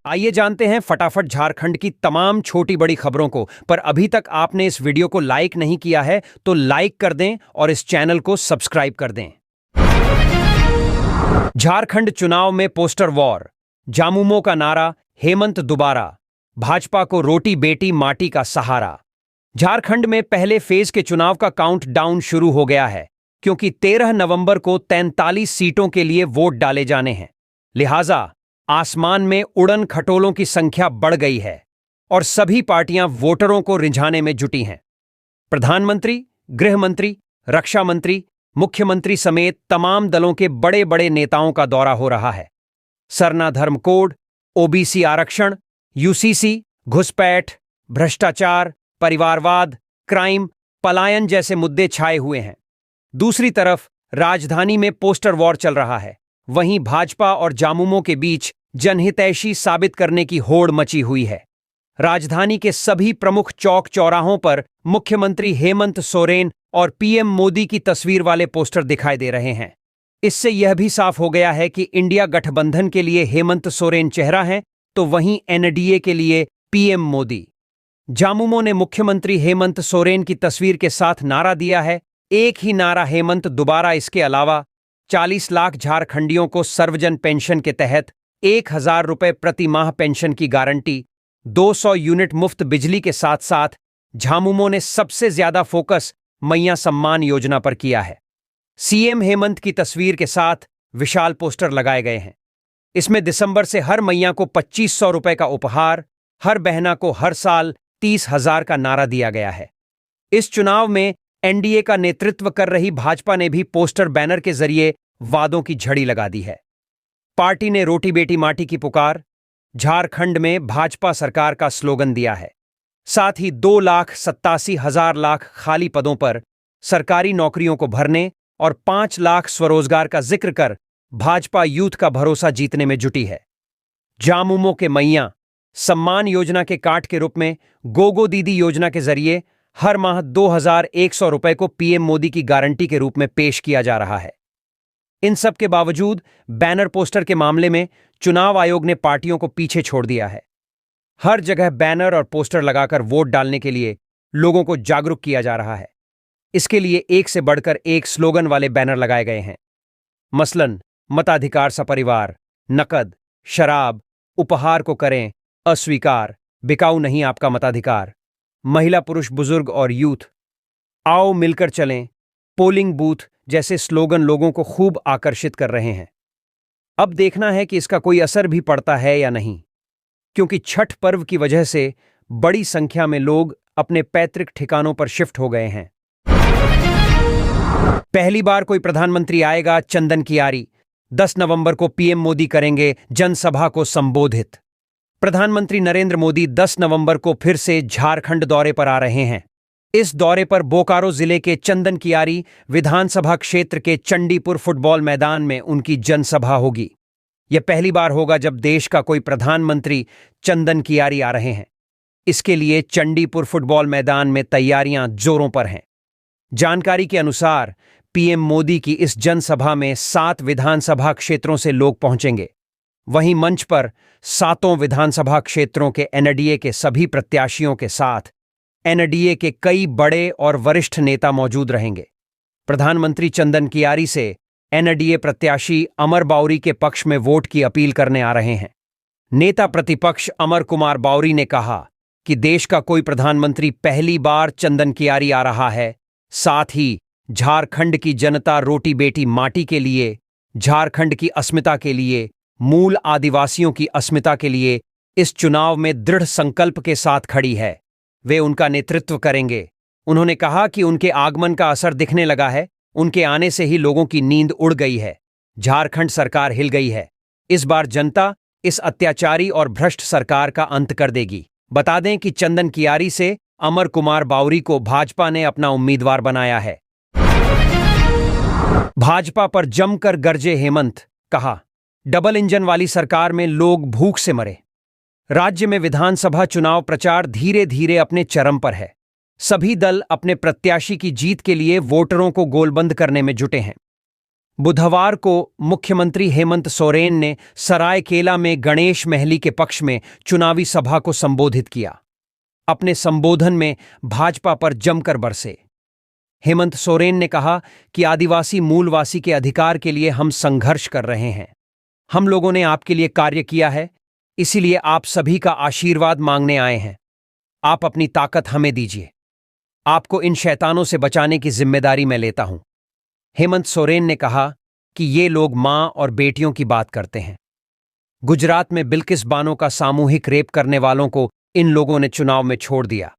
आइए जानते हैं फटाफट झारखंड की तमाम छोटी बड़ी खबरों को। पर अभी तक आपने इस वीडियो को लाइक नहीं किया है तो लाइक कर दें और इस चैनल को सब्सक्राइब कर दें। झारखंड चुनाव में पोस्टर वॉर, जामुमो का नारा हेमंत दोबारा, भाजपा को रोटी बेटी माटी का सहारा। झारखंड में पहले फेज के चुनाव का काउंटडाउन शुरू हो गया है, क्योंकि 13 नवंबर को 43 सीटों के लिए वोट डाले जाने हैं। लिहाजा आसमान में उड़न खटोलों की संख्या बढ़ गई है और सभी पार्टियां वोटरों को रिझाने में जुटी हैं। प्रधानमंत्री, गृह मंत्री, रक्षा मंत्री, मुख्यमंत्री समेत तमाम दलों के बड़े बड़े नेताओं का दौरा हो रहा है। सरना धर्म कोड, ओबीसी आरक्षण, यूसीसी, घुसपैठ, भ्रष्टाचार, परिवारवाद, क्राइम, पलायन जैसे मुद्दे छाए हुए हैं। दूसरी तरफ राजधानी में पोस्टर वॉर चल रहा है। वहीं भाजपा और जामुमो के बीच जनहितैषी साबित करने की होड़ मची हुई है। राजधानी के सभी प्रमुख चौक चौराहों पर मुख्यमंत्री हेमंत सोरेन और पीएम मोदी की तस्वीर वाले पोस्टर दिखाई दे रहे हैं। इससे यह भी साफ हो गया है कि इंडिया गठबंधन के लिए हेमंत सोरेन चेहरा है, तो वहीं एनडीए के लिए पीएम मोदी। जामुमो ने मुख्यमंत्री हेमंत सोरेन की तस्वीर के साथ नारा दिया है, एक ही नारा हेमंत दोबारा। इसके अलावा 40 लाख झारखंडियों को सर्वजन पेंशन के तहत 1000 रुपए प्रति माह पेंशन की गारंटी, 200 यूनिट मुफ्त बिजली के साथ साथ झामुमो ने सबसे ज्यादा फोकस मैया सम्मान योजना पर किया है। सीएम हेमंत की तस्वीर के साथ विशाल पोस्टर लगाए गए हैं। इसमें दिसंबर से हर मैया को 2500 रुपए का उपहार, हर बहना को हर साल 30,000 का नारा दिया गया है। इस चुनाव में एनडीए का नेतृत्व कर रही भाजपा ने भी पोस्टर बैनर के जरिए वादों की झड़ी लगा दी है। पार्टी ने रोटी बेटी माटी की पुकार, झारखंड में भाजपा सरकार का स्लोगन दिया है। साथ ही 2,87,000 लाख खाली पदों पर सरकारी नौकरियों को भरने और 5 लाख स्वरोजगार का जिक्र कर भाजपा यूथ का भरोसा जीतने में जुटी है। जामुमो के मैया सम्मान योजना के काट के रूप में गोगो दीदी योजना के जरिए हर माह 2100 रुपए को पीएम मोदी की गारंटी के रूप में पेश किया जा रहा है। इन सब के बावजूद बैनर पोस्टर के मामले में चुनाव आयोग ने पार्टियों को पीछे छोड़ दिया है। हर जगह बैनर और पोस्टर लगाकर वोट डालने के लिए लोगों को जागरूक किया जा रहा है। इसके लिए एक से बढ़कर एक स्लोगन वाले बैनर लगाए गए हैं। मसलन मताधिकार सपरिवार, नकद, शराब, उपहार को करें अस्वीकार, बिकाऊ नहीं आपका मताधिकार, महिला पुरुष बुजुर्ग और यूथ, आओ मिलकर चलें, पोलिंग बूथ जैसे स्लोगन लोगों को खूब आकर्षित कर रहे हैं। अब देखना है कि इसका कोई असर भी पड़ता है या नहीं, क्योंकि छठ पर्व की वजह से बड़ी संख्या में लोग अपने पैतृक ठिकानों पर शिफ्ट हो गए हैं। पहली बार कोई प्रधानमंत्री आएगा चंदन कियारी, 10 नवंबर को पीएम मोदी करेंगे जनसभा को संबोधित। प्रधानमंत्री नरेंद्र मोदी 10 नवंबर को फिर से झारखंड दौरे पर आ रहे हैं। इस दौरे पर बोकारो जिले के चंदन कियारी विधानसभा क्षेत्र के चंडीपुर फुटबॉल मैदान में उनकी जनसभा होगी। यह पहली बार होगा जब देश का कोई प्रधानमंत्री चंदन कियारी आ रहे हैं। इसके लिए चंडीपुर फुटबॉल मैदान में तैयारियां जोरों पर हैं। जानकारी के अनुसार पीएम मोदी की इस जनसभा में 7 विधानसभा क्षेत्रों से लोग पहुंचेंगे। वहीं मंच पर 7 विधानसभा क्षेत्रों के एनडीए के सभी प्रत्याशियों के साथ एनडीए के कई बड़े और वरिष्ठ नेता मौजूद रहेंगे। प्रधानमंत्री चंदन कियारी से एनडीए प्रत्याशी अमर बाउरी के पक्ष में वोट की अपील करने आ रहे हैं। नेता प्रतिपक्ष अमर कुमार बाउरी ने कहा कि देश का कोई प्रधानमंत्री पहली बार चंदन कियारी आ रहा है। साथ ही झारखंड की जनता रोटी बेटी माटी के लिए, झारखंड की अस्मिता के लिए, मूल आदिवासियों की अस्मिता के लिए इस चुनाव में दृढ़ संकल्प के साथ खड़ी है। वे उनका नेतृत्व करेंगे। उन्होंने कहा कि उनके आगमन का असर दिखने लगा है। उनके आने से ही लोगों की नींद उड़ गई है। झारखंड सरकार हिल गई है। इस बार जनता इस अत्याचारी और भ्रष्ट सरकार का अंत कर देगी। बता दें कि चंदन कियारी से अमर कुमार बाउरी को भाजपा ने अपना उम्मीदवार बनाया है। भाजपा पर जमकर गरजे हेमंत, कहा डबल इंजन वाली सरकार में लोग भूख से मरे। राज्य में विधानसभा चुनाव प्रचार धीरे धीरे अपने चरम पर है। सभी दल अपने प्रत्याशी की जीत के लिए वोटरों को गोलबंद करने में जुटे हैं। बुधवार को मुख्यमंत्री हेमंत सोरेन ने सरायकेला में गणेश महली के पक्ष में चुनावी सभा को संबोधित किया। अपने संबोधन में भाजपा पर जमकर बरसे। हेमंत सोरेन ने कहा कि आदिवासी मूलवासी के अधिकार के लिए हम संघर्ष कर रहे हैं। हम लोगों ने आपके लिए कार्य किया है, इसीलिए आप सभी का आशीर्वाद मांगने आए हैं। आप अपनी ताकत हमें दीजिए। आपको इन शैतानों से बचाने की जिम्मेदारी मैं लेता हूं। हेमंत सोरेन ने कहा कि ये लोग मां और बेटियों की बात करते हैं। गुजरात में बिल्किस बानो का सामूहिक रेप करने वालों को इन लोगों ने चुनाव में छोड़ दिया।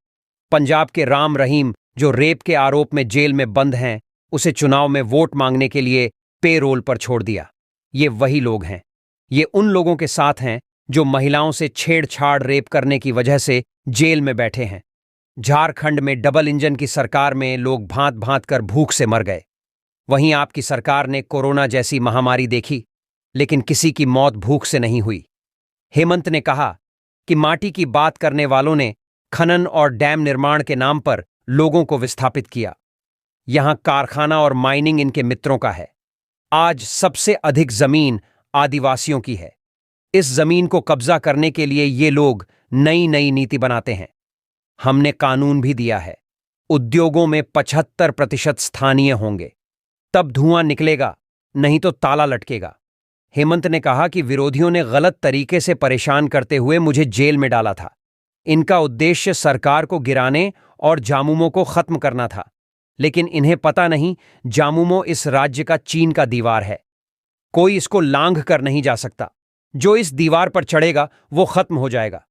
पंजाब के राम रहीम, जो रेप के आरोप में जेल में बंद हैं, उसे चुनाव में वोट मांगने के लिए पेरोल पर छोड़ दिया। ये वही लोग हैं। ये उन लोगों के साथ हैं जो महिलाओं से छेड़छाड़ रेप करने की वजह से जेल में बैठे हैं। झारखंड में डबल इंजन की सरकार में लोग भांत भांत कर भूख से मर गए। वहीं आपकी सरकार ने कोरोना जैसी महामारी देखी, लेकिन किसी की मौत भूख से नहीं हुई। हेमंत ने कहा कि माटी की बात करने वालों ने खनन और डैम निर्माण के नाम पर लोगों को विस्थापित किया। यहां कारखाना और माइनिंग इनके मित्रों का है। आज सबसे अधिक जमीन आदिवासियों की है। इस जमीन को कब्जा करने के लिए ये लोग नई नई नीति बनाते हैं। हमने कानून भी दिया है। उद्योगों में 75% स्थानीय होंगे, तब धुआं निकलेगा, नहीं तो ताला लटकेगा। हेमंत ने कहा कि विरोधियों ने गलत तरीके से परेशान करते हुए मुझे जेल में डाला था। इनका उद्देश्य सरकार को गिराने और जामुमो को खत्म करना था, लेकिन इन्हें पता नहीं जामुमो इस राज्य का चीन का दीवार है। कोई इसको लांघ कर नहीं जा सकता। जो इस दीवार पर चढ़ेगा वो खत्म हो जाएगा।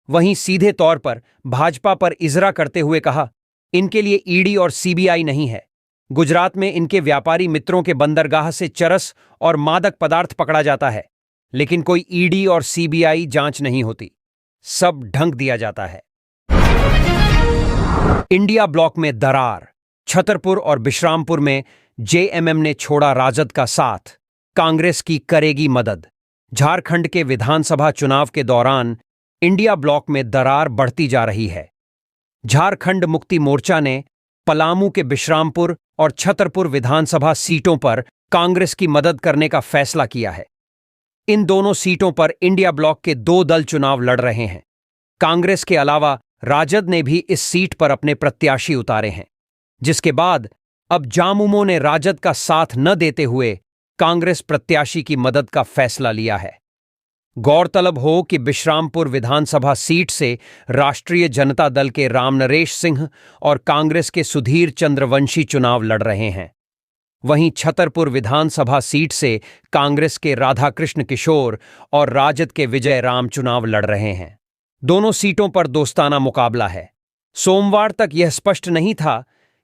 वहीं सीधे तौर पर भाजपा पर इजरा करते हुए कहा, इनके लिए ईडी और सीबीआई नहीं है। गुजरात में इनके व्यापारी मित्रों के बंदरगाह से चरस और मादक पदार्थ पकड़ा जाता है, लेकिन कोई ईडी और सीबीआई जांच नहीं होती। सब ढंक दिया जाता है। इंडिया ब्लॉक में दरार। छतरपुर और बिश्रामपुर में जेएमएम ने छोड़ा राजद का साथ, कांग्रेस की करेगी मदद। झारखंड के विधानसभा चुनाव के दौरान इंडिया ब्लॉक में दरार बढ़ती जा रही है। झारखंड मुक्ति मोर्चा ने पलामू के बिश्रामपुर और छतरपुर विधानसभा सीटों पर कांग्रेस की मदद करने का फैसला किया है। इन दोनों सीटों पर इंडिया ब्लॉक के 2 दल चुनाव लड़ रहे हैं। कांग्रेस के अलावा राजद ने भी इस सीट पर अपने प्रत्याशी उतारे हैं, जिसके बाद अब जामुमो ने राजद का साथ न देते हुए कांग्रेस प्रत्याशी की मदद का फैसला लिया है। गौरतलब हो कि बिश्रामपुर विधानसभा सीट से राष्ट्रीय जनता दल के रामनरेश सिंह और कांग्रेस के सुधीर चंद्रवंशी चुनाव लड़ रहे हैं। वहीं छतरपुर विधानसभा सीट से कांग्रेस के राधाकृष्ण किशोर और राजद के विजय राम चुनाव लड़ रहे हैं। दोनों सीटों पर दोस्ताना मुकाबला है। सोमवार तक यह स्पष्ट नहीं था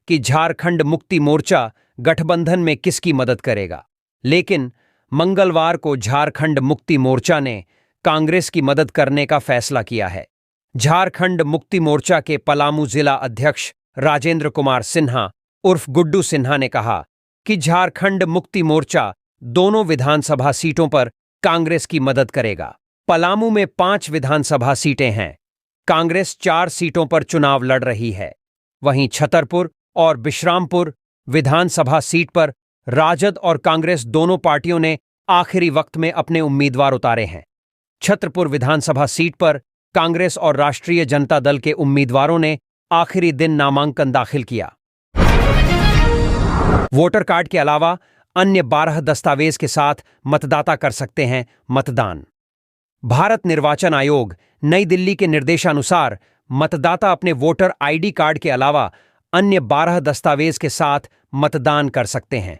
कि झारखंड मुक्ति मोर्चा गठबंधन में किसकी मदद करेगा, लेकिन मंगलवार को झारखंड मुक्ति मोर्चा ने कांग्रेस की मदद करने का फैसला किया है। झारखंड मुक्ति मोर्चा के पलामू जिला अध्यक्ष राजेंद्र कुमार सिन्हा उर्फ गुड्डू सिन्हा ने कहा कि झारखंड मुक्ति मोर्चा दोनों विधानसभा सीटों पर कांग्रेस की मदद करेगा। पलामू में 5 विधानसभा सीटें हैं। कांग्रेस 4 सीटों पर चुनाव लड़ रही है। वहीं छतरपुर और बिश्रामपुर विधानसभा सीट पर राजद और कांग्रेस दोनों पार्टियों ने आखिरी वक्त में अपने उम्मीदवार उतारे हैं। छतरपुर विधानसभा सीट पर कांग्रेस और राष्ट्रीय जनता दल के उम्मीदवारों ने आखिरी दिन नामांकन दाखिल किया। वोटर कार्ड के अलावा अन्य 12 दस्तावेज के साथ मतदाता कर सकते हैं मतदान। भारत निर्वाचन आयोग नई दिल्ली के निर्देशानुसार मतदाता अपने वोटर आईडी कार्ड के अलावा अन्य 12 दस्तावेज के साथ मतदान कर सकते हैं।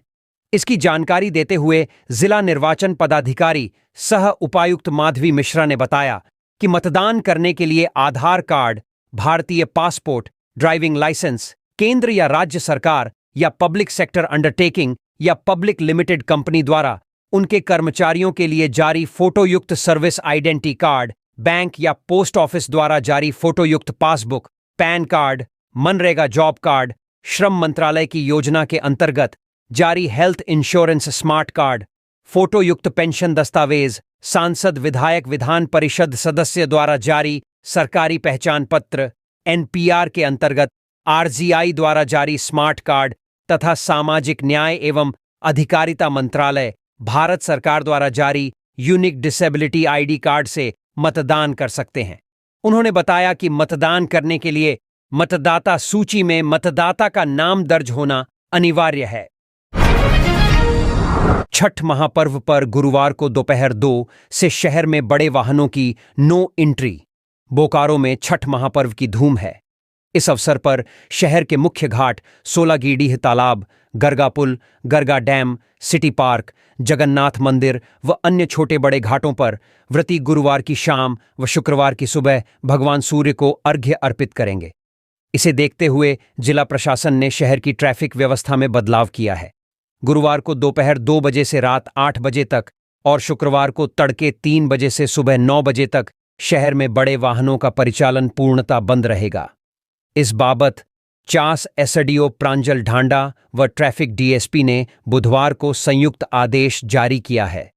इसकी जानकारी देते हुए जिला निर्वाचन पदाधिकारी सह उपायुक्त माधवी मिश्रा ने बताया कि मतदान करने के लिए आधार कार्ड, भारतीय पासपोर्ट, ड्राइविंग लाइसेंस, केंद्र या राज्य सरकार या पब्लिक सेक्टर अंडरटेकिंग या पब्लिक लिमिटेड कंपनी द्वारा उनके कर्मचारियों के लिए जारी फोटोयुक्त सर्विस आइडेंटिटी कार्ड, बैंक या पोस्ट ऑफिस द्वारा जारी फोटोयुक्त passbook, pan card, MNREGA job card, श्रम मंत्रालय की योजना के अंतर्गत जारी हेल्थ इंश्योरेंस स्मार्ट कार्ड, फोटोयुक्त पेंशन दस्तावेज, सांसद विधायक विधान परिषद सदस्य द्वारा जारी सरकारी पहचान पत्र, एनपीआर के अंतर्गत आरजीआई द्वारा जारी स्मार्ट कार्ड तथा सामाजिक न्याय एवं अधिकारिता मंत्रालय भारत सरकार द्वारा जारी यूनिक डिसेबिलिटी आईडी कार्ड से मतदान कर सकते हैं। उन्होंने बताया कि मतदान करने के लिए मतदाता सूची में मतदाता का नाम दर्ज होना अनिवार्य है। छठ महापर्व पर गुरुवार को दोपहर 2 से शहर में बड़े वाहनों की नो एंट्री। बोकारो में छठ महापर्व की धूम है। इस अवसर पर शहर के मुख्य घाट सोलागीडीह तालाब, गरगा पुल, Garga dam, city park, Jagannath मंदिर व अन्य छोटे बड़े घाटों पर व्रती गुरुवार की शाम व शुक्रवार की सुबह भगवान सूर्य को अर्घ्य अर्पित करेंगे। इसे देखते हुए जिला प्रशासन ने शहर की ट्रैफिक व्यवस्था में बदलाव किया है। गुरुवार को दोपहर 2 बजे से रात 8 बजे तक और शुक्रवार को तड़के 3 बजे से सुबह 9 बजे तक शहर में बड़े वाहनों का परिचालन पूर्णतः बंद रहेगा। इस बाबत चास एसडीओ प्रांजल ढांडा व ट्रैफिक डीएसपी ने बुधवार को संयुक्त आदेश जारी किया है।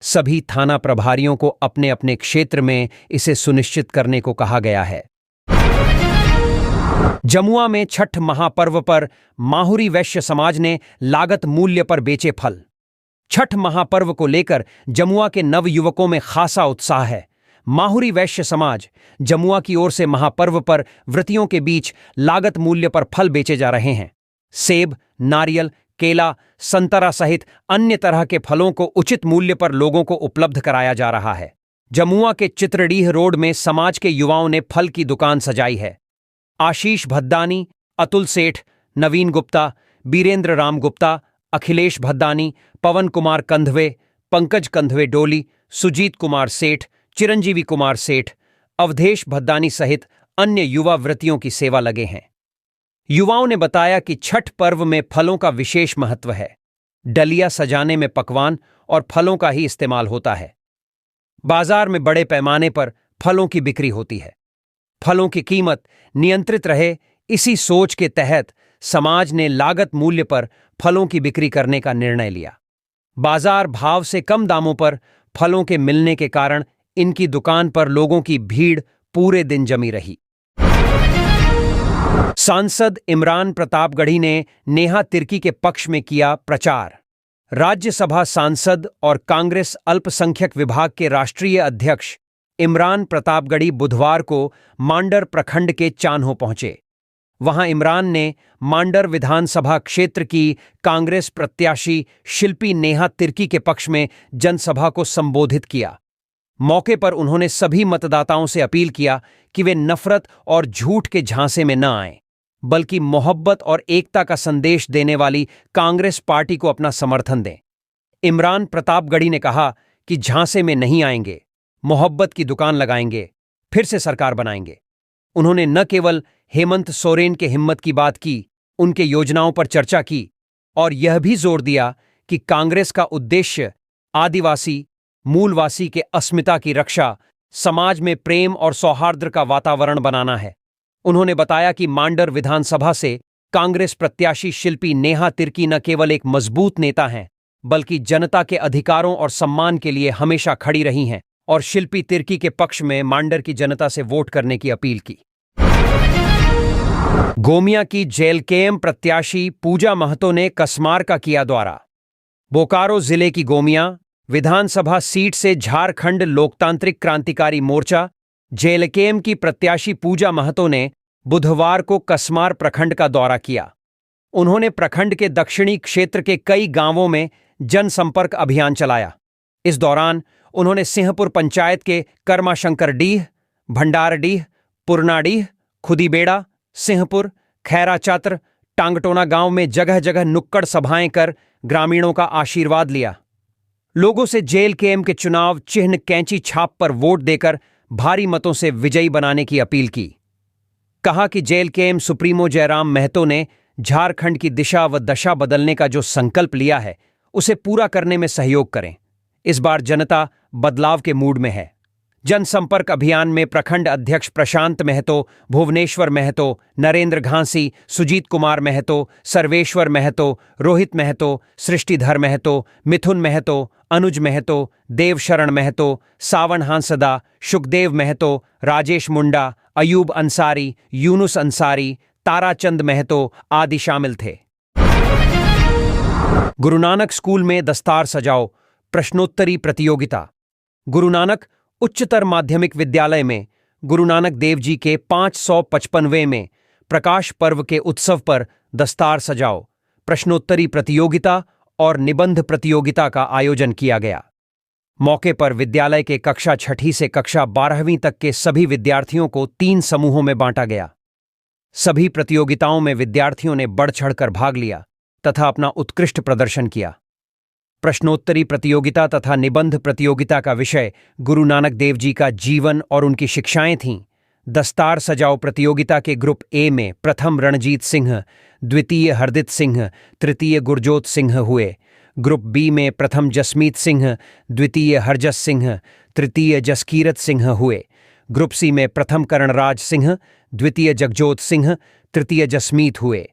सभी थाना प्रभारियों को अपने अपने क्षेत्र में इसे सुनिश्चित करने को कहा गया है। जमुआ में छठ महापर्व पर माहुरी वैश्य समाज ने लागत मूल्य पर बेचे फल। छठ महापर्व को लेकर जमुआ के नवयुवकों में खासा उत्साह है। माहुरी वैश्य समाज जमुआ की ओर से महापर्व पर व्रतियों के बीच लागत मूल्य पर फल बेचे जा रहे हैं। सेब, नारियल, केला, संतरा सहित अन्य तरह के फलों को उचित मूल्य पर लोगों को उपलब्ध कराया जा रहा है। जमुआ के चित्रडीह रोड में समाज के युवाओं ने फल की दुकान सजाई है। आशीष भद्दानी, अतुल सेठ, नवीन गुप्ता, बीरेंद्र राम गुप्ता, अखिलेश भद्दानी, पवन कुमार कंधवे, पंकज कंधवे डोली, सुजीत कुमार सेठ, चिरंजीवी कुमार सेठ, अवधेश भद्दानी सहित अन्य युवा व्रतियों की सेवा लगे हैं। युवाओं ने बताया कि छठ पर्व में फलों का विशेष महत्व है। डलिया सजाने में पकवान और फलों का ही इस्तेमाल होता है। बाजार में बड़े पैमाने पर फलों की बिक्री होती है। फलों की कीमत नियंत्रित रहे, इसी सोच के तहत समाज ने लागत मूल्य पर फलों की बिक्री करने का निर्णय लिया। बाजार भाव से कम दामों पर फलों के मिलने के कारण इनकी दुकान पर लोगों की भीड़ पूरे दिन जमी रही। सांसद इमरान प्रतापगढ़ी ने नेहा तिर्की के पक्ष में किया प्रचार। राज्यसभा सांसद और कांग्रेस अल्पसंख्यक विभाग के राष्ट्रीय अध्यक्ष इमरान प्रतापगढ़ी बुधवार को मांडर प्रखंड के चान्हो पहुंचे। वहां इमरान ने मांडर विधानसभा क्षेत्र की कांग्रेस प्रत्याशी शिल्पी नेहा तिर्की के पक्ष में जनसभा को संबोधित किया। मौके पर उन्होंने सभी मतदाताओं से अपील किया कि वे नफरत और झूठ के झांसे में न आएं, बल्कि मोहब्बत और एकता का संदेश देने वाली कांग्रेस पार्टी को अपना समर्थन दें। इमरान प्रतापगढ़ी ने कहा कि झांसे में नहीं आएंगे, मोहब्बत की दुकान लगाएंगे, फिर से सरकार बनाएंगे। उन्होंने न केवल हेमंत सोरेन के हिम्मत की बात की, उनके योजनाओं पर चर्चा की और यह भी जोर दिया कि कांग्रेस का उद्देश्य आदिवासी, मूलवासी के अस्मिता की रक्षा, समाज में प्रेम और सौहार्द का वातावरण बनाना है। उन्होंने बताया कि मांडर विधानसभा से कांग्रेस प्रत्याशी शिल्पी नेहा तिर्की न केवल एक मजबूत नेता हैं, बल्कि जनता के अधिकारों और सम्मान के लिए हमेशा खड़ी रही हैं और शिल्पी तिर्की के पक्ष में मांडर की जनता से वोट करने की अपील की। गोमिया की जेएलकेएम प्रत्याशी पूजा महतो ने कसमार का किया दौरा। बोकारो जिले की गोमिया विधानसभा सीट से झारखंड लोकतांत्रिक क्रांतिकारी मोर्चा जेएलकेएम की प्रत्याशी पूजा महतो ने बुधवार को कसमार प्रखंड का दौरा किया। उन्होंने प्रखंड के दक्षिणी क्षेत्र के कई गांवों में जनसंपर्क अभियान चलाया। इस दौरान उन्होंने सिंहपुर पंचायत के कर्माशंकरडीह, भंडारडीह, पुरनाडीह, खुदीबेड़ा, सिंहपुर, खैराचात्र, टांगटोना गांव में जगह जगह नुक्कड़ सभाएं कर ग्रामीणों का आशीर्वाद लिया। लोगों से जेएलकेएम के चुनाव चिन्ह कैंची छाप पर वोट देकर भारी मतों से विजयी बनाने की अपील की। कहा कि जेएलकेएम सुप्रीमो जयराम महतो ने झारखंड की दिशा व दशा बदलने का जो संकल्प लिया है, उसे पूरा करने में सहयोग करें। इस बार जनता बदलाव के मूड में है। जनसंपर्क अभियान में प्रखंड अध्यक्ष प्रशांत महतो, भुवनेश्वर महतो, नरेंद्र घांसी, सुजीत कुमार महतो, सर्वेश्वर महतो, रोहित महतो, सृष्टिधर महतो, मिथुन महतो, अनुज महतो, देवशरण महतो, सावन हांसदा, सुखदेव महतो, राजेश मुंडा, अयूब अंसारी, यूनुस अंसारी, ताराचंद महतो आदि शामिल थे। गुरु नानक स्कूल में दस्तार सजाओ प्रश्नोत्तरी प्रतियोगिता। गुरु नानक उच्चतर माध्यमिक विद्यालय में गुरु नानक देव जी के 555वें में प्रकाश पर्व के उत्सव पर दस्तार सजाओ प्रश्नोत्तरी प्रतियोगिता और निबंध प्रतियोगिता का आयोजन किया गया। मौके पर विद्यालय के कक्षा 6ठी से कक्षा 12वीं तक के सभी विद्यार्थियों को 3 समूहों में बांटा गया। सभी प्रतियोगिताओं में विद्यार्थियों ने बढ़ चढ़कर भाग लिया तथा अपना उत्कृष्ट प्रदर्शन किया। प्रश्नोत्तरी प्रतियोगिता तथा निबंध प्रतियोगिता का विषय गुरु नानक देव जी का जीवन और उनकी शिक्षाएं थीं। दस्तार सजाओ प्रतियोगिता के ग्रुप ए में प्रथम रणजीत सिंह, द्वितीय हरदीप सिंह, तृतीय गुरजोत सिंह हुए। ग्रुप बी में प्रथम जसमीत सिंह, द्वितीय हरजस सिंह, तृतीय जसकीरत सिंह हुए। ग्रुप सी में प्रथम करणराज सिंह, द्वितीय जगजोत सिंह, तृतीय जसमीत हुए।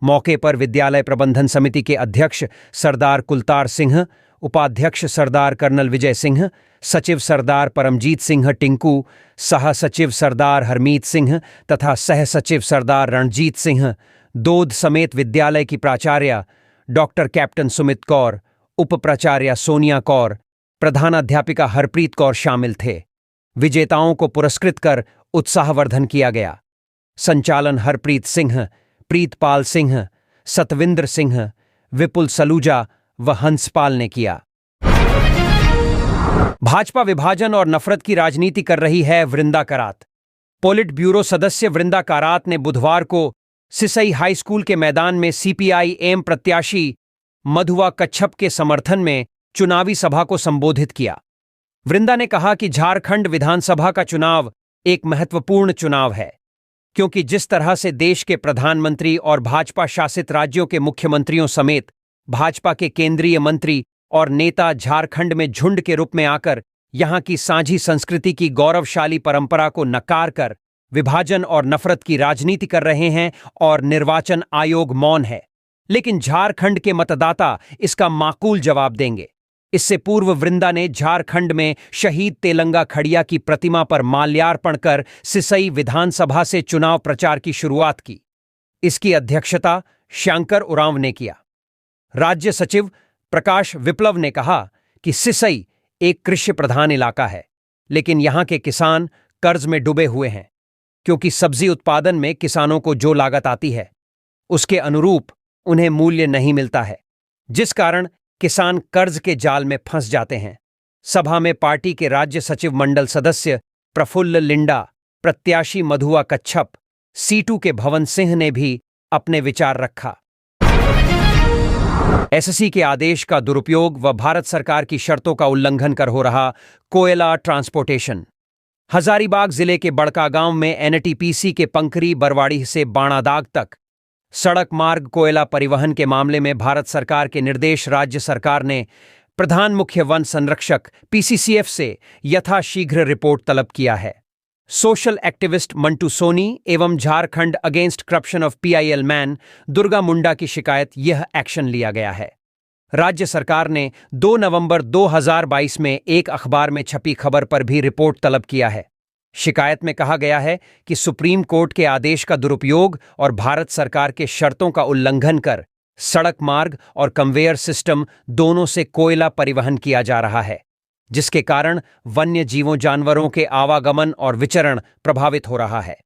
मौके पर विद्यालय प्रबंधन समिति के अध्यक्ष सरदार कुलतार सिंह, उपाध्यक्ष सरदार कर्नल विजय सिंह, सचिव सरदार परमजीत सिंह टिंकू, सह सचिव सरदार हरमीत सिंह तथा सह सचिव सरदार रणजीत सिंह, दोद समेत विद्यालय की प्राचार्य डॉक्टर कैप्टन सुमित कौर, उप प्राचार्य सोनिया कौर, प्रधानाध्यापिका हरप्रीत कौर शामिल थे। विजेताओं को पुरस्कृत कर उत्साहवर्धन किया गया। संचालन हरप्रीत सिंह, प्रीतपाल सिंह, सतविंद्र सिंह, विपुल सलूजा व हंसपाल ने किया। भाजपा विभाजन और नफरत की राजनीति कर रही है वृंदा करात। पोलिट ब्यूरो सदस्य वृंदा करात ने बुधवार को सिसई हाई स्कूल के मैदान में सीपीआई-एम प्रत्याशी मधुआ कच्छप के समर्थन में चुनावी सभा को संबोधित किया। वृंदा ने कहा कि झारखंड विधानसभा का चुनाव एक महत्वपूर्ण चुनाव है, क्योंकि जिस तरह से देश के प्रधानमंत्री और भाजपा शासित राज्यों के मुख्यमंत्रियों समेत भाजपा के केंद्रीय मंत्री और नेता झारखंड में झुंड के रूप में आकर यहां की साझी संस्कृति की गौरवशाली परंपरा को नकार कर विभाजन और नफरत की राजनीति कर रहे हैं और निर्वाचन आयोग मौन है। लेकिन झारखंड के मतदाता इसका माकूल जवाब देंगे। इससे पूर्व वृंदा ने झारखंड में शहीद तेलंगा खड़िया की प्रतिमा पर माल्यार्पण कर सिसई विधानसभा से चुनाव प्रचार की शुरुआत की। इसकी अध्यक्षता शंकर उरांव ने किया। राज्य सचिव प्रकाश विप्लव ने कहा कि सिसई एक कृषि प्रधान इलाका है, लेकिन यहां के किसान कर्ज में डूबे हुए हैं, क्योंकि सब्जी उत्पादन में किसानों को जो लागत आती है उसके अनुरूप उन्हें मूल्य नहीं मिलता है, जिस कारण किसान कर्ज के जाल में फंस जाते हैं। सभा में पार्टी के राज्य सचिव मंडल सदस्य प्रफुल्ल लिंडा, प्रत्याशी मधुआ कच्छप, सीटू के भवन सिंह ने भी अपने विचार रखा। एसएससी के आदेश का दुरुपयोग व भारत सरकार की शर्तों का उल्लंघन कर हो रहा कोयला ट्रांसपोर्टेशन। हजारीबाग जिले के बड़कागांव में एनटीपीसी के पंकरी बरवाड़ी से बाणादाग तक सड़क मार्ग कोयला परिवहन के मामले में भारत सरकार के निर्देश राज्य सरकार ने प्रधान मुख्य वन संरक्षक पीसीसीएफ से यथाशीघ्र रिपोर्ट तलब किया है। सोशल एक्टिविस्ट मंटू सोनी एवं Jharkhand against corruption of PIL man Durga Munda की शिकायत यह एक्शन लिया गया है। राज्य सरकार ने 2 नवंबर 2022 में एक अखबार में छपी खबर पर भी रिपोर्ट तलब किया है। शिकायत में कहा गया है कि सुप्रीम कोर्ट के आदेश का दुरुपयोग और भारत सरकार के शर्तों का उल्लंघन कर सड़क मार्ग और कन्वेयर सिस्टम दोनों से कोयला परिवहन किया जा रहा है, जिसके कारण वन्य जीवों जानवरों के आवागमन और विचरण प्रभावित हो रहा है,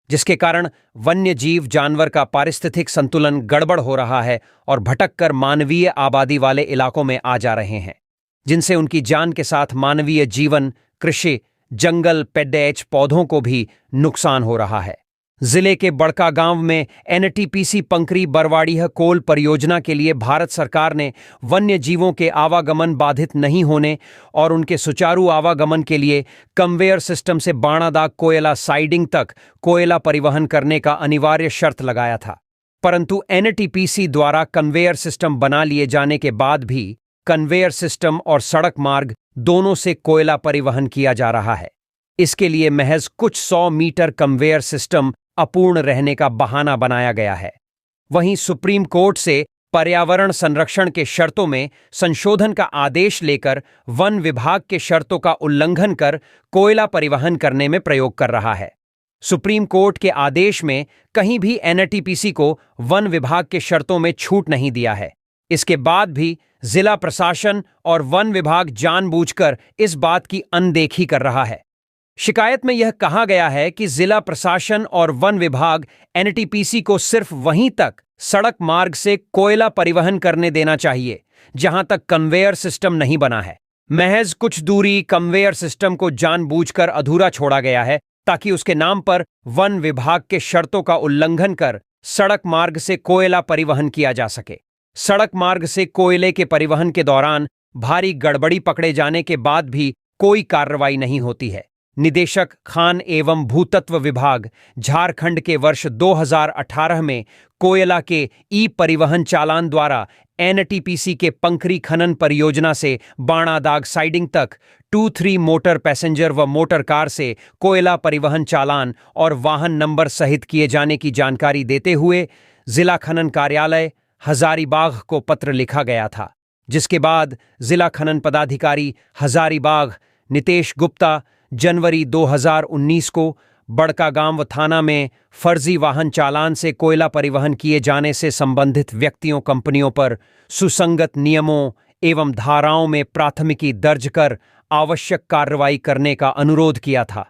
जिसके कारण वन्य जीव जानवर का पारिस्थितिक संतुलन गड़बड़ हो रहा है और भटककर मानवीय आबादी वाले इलाकों में आ जा रहे हैं, जिनसे उनकी जान के साथ मानवीय जीवन, कृषि, जंगल, पेड़ेच पौधों को भी नुकसान हो रहा है। जिले के बड़कागांव में एनटीपीसी पंकरी बरवाड़ीह कोल परियोजना के लिए भारत सरकार ने वन्य जीवों के आवागमन बाधित नहीं होने और उनके सुचारू आवागमन के लिए कन्वेयर सिस्टम से बाणादाग कोयला साइडिंग तक कोयला परिवहन करने का अनिवार्य शर्त लगाया था। परंतु एनटीपीसी द्वारा कन्वेयर सिस्टम बना लिए जाने के बाद भी कन्वेयर सिस्टम और सड़क मार्ग दोनों से कोयला परिवहन किया जा रहा है। इसके लिए महज कुछ 100 मीटर कन्वेयर सिस्टम अपूर्ण रहने का बहाना बनाया गया है। वहीं सुप्रीम कोर्ट से पर्यावरण संरक्षण के शर्तों में संशोधन का आदेश लेकर वन विभाग के शर्तों का उल्लंघन कर कोयला परिवहन करने में प्रयोग कर रहा है। सुप्रीम कोर्ट के आदेश में कहीं भी एनटीपीसी को वन विभाग के शर्तों में छूट नहीं दिया है। इसके बाद भी जिला प्रशासन और वन विभाग जानबूझकर इस बात की अनदेखी कर रहा है। शिकायत में यह कहा गया है कि जिला प्रशासन और वन विभाग एनटीपीसी को सिर्फ वहीं तक सड़क मार्ग से कोयला परिवहन करने देना चाहिए जहां तक कन्वेयर सिस्टम नहीं बना है। महज कुछ दूरी कन्वेयर सिस्टम को जानबूझकर अधूरा छोड़ा गया है ताकि उसके नाम पर वन विभाग के शर्तों का उल्लंघन कर सड़क मार्ग से कोयला परिवहन किया जा सके। सड़क मार्ग से कोयले के परिवहन के दौरान भारी गड़बड़ी पकड़े जाने के बाद भी कोई कार्रवाई नहीं होती है। निदेशक खान एवं भूतत्व विभाग झारखंड के वर्ष 2018 में कोयला के ई परिवहन चालान द्वारा एनटीपीसी के पंकरी खनन परियोजना से बाणादाग साइडिंग तक 23 मोटर पैसेंजर व मोटर कार से कोयला परिवहन चालान और वाहन नंबर सहित किए जाने की जानकारी देते हुए जिला खनन कार्यालय हजारीबाग को पत्र लिखा गया था, जिसके बाद जिला खनन पदाधिकारी हजारीबाग नितेश गुप्ता जनवरी 2019 को बड़कागांव थाना में फर्जी वाहन चालान से कोयला परिवहन किए जाने से संबंधित व्यक्तियों कंपनियों पर सुसंगत नियमों एवं धाराओं में प्राथमिकी दर्ज कर आवश्यक कार्रवाई करने का अनुरोध किया था,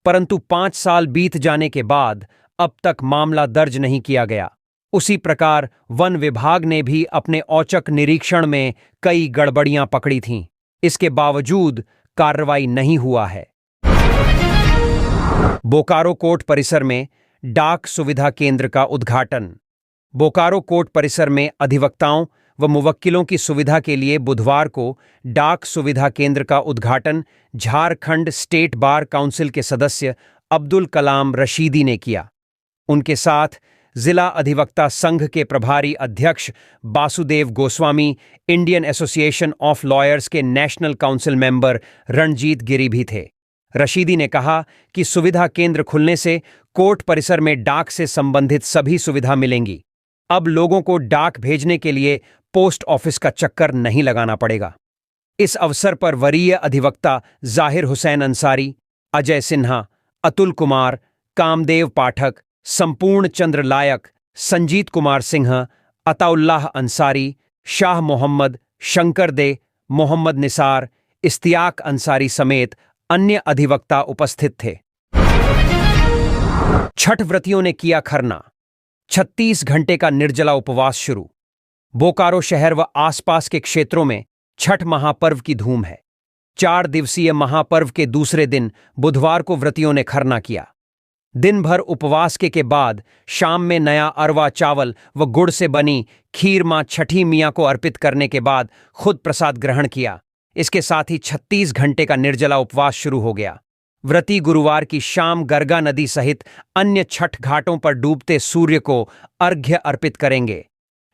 परंतु 5 साल बीत जाने के बाद अब तक मामला दर्ज नहीं किया गया। उसी प्रकार वन विभाग ने भी अपने औचक निरीक्षण में कई गड़बड़ियां पकड़ी थीं, इसके बावजूद कार्रवाई नहीं हुआ है। बोकारो कोर्ट परिसर में डाक सुविधा केंद्र का उद्घाटन। बोकारो कोर्ट परिसर में अधिवक्ताओं व मुवक्किलों की सुविधा के लिए बुधवार को डाक सुविधा केंद्र का उद्घाटन झारखंड स्टेट बार काउंसिल के सदस्य अब्दुल कलाम रशीदी ने किया। उनके साथ जिला अधिवक्ता संघ के प्रभारी अध्यक्ष Basudev Goswami, Indian association of lawyers के नेशनल काउंसिल मेंबर रणजीत गिरी भी थे। रशीदी ने कहा कि सुविधा केंद्र खुलने से कोर्ट परिसर में डाक से संबंधित सभी सुविधा मिलेंगी। अब लोगों को डाक भेजने के लिए पोस्ट ऑफिस का चक्कर नहीं लगाना पड़ेगा। इस अवसर पर वरीय अधिवक्ता जाहिर हुसैन अंसारी, अजय सिन्हा, अतुल कुमार, कामदेव पाठक, संपूर्ण चंद्र लायक, संजीत कुमार सिंह, अताउल्लाह अंसारी, शाह मोहम्मद, शंकर दे, मोहम्मद निसार, इस्तियाक अंसारी समेत अन्य अधिवक्ता उपस्थित थे। छठ व्रतियों ने किया खरना। 36 घंटे का निर्जला उपवास शुरू। बोकारो शहर व आसपास के क्षेत्रों में छठ महापर्व की धूम है। 4 दिवसीय महापर्व के दूसरे दिन बुधवार को व्रतियों ने खरना किया। दिन भर उपवास के बाद शाम में नया अरवा चावल व गुड़ से बनी खीर मां छठी मियां को अर्पित करने के बाद खुद प्रसाद ग्रहण किया। इसके साथ ही 36 घंटे का निर्जला उपवास शुरू हो गया। व्रती गुरुवार की शाम गरगा नदी सहित अन्य छठ घाटों पर डूबते सूर्य को अर्घ्य अर्पित करेंगे।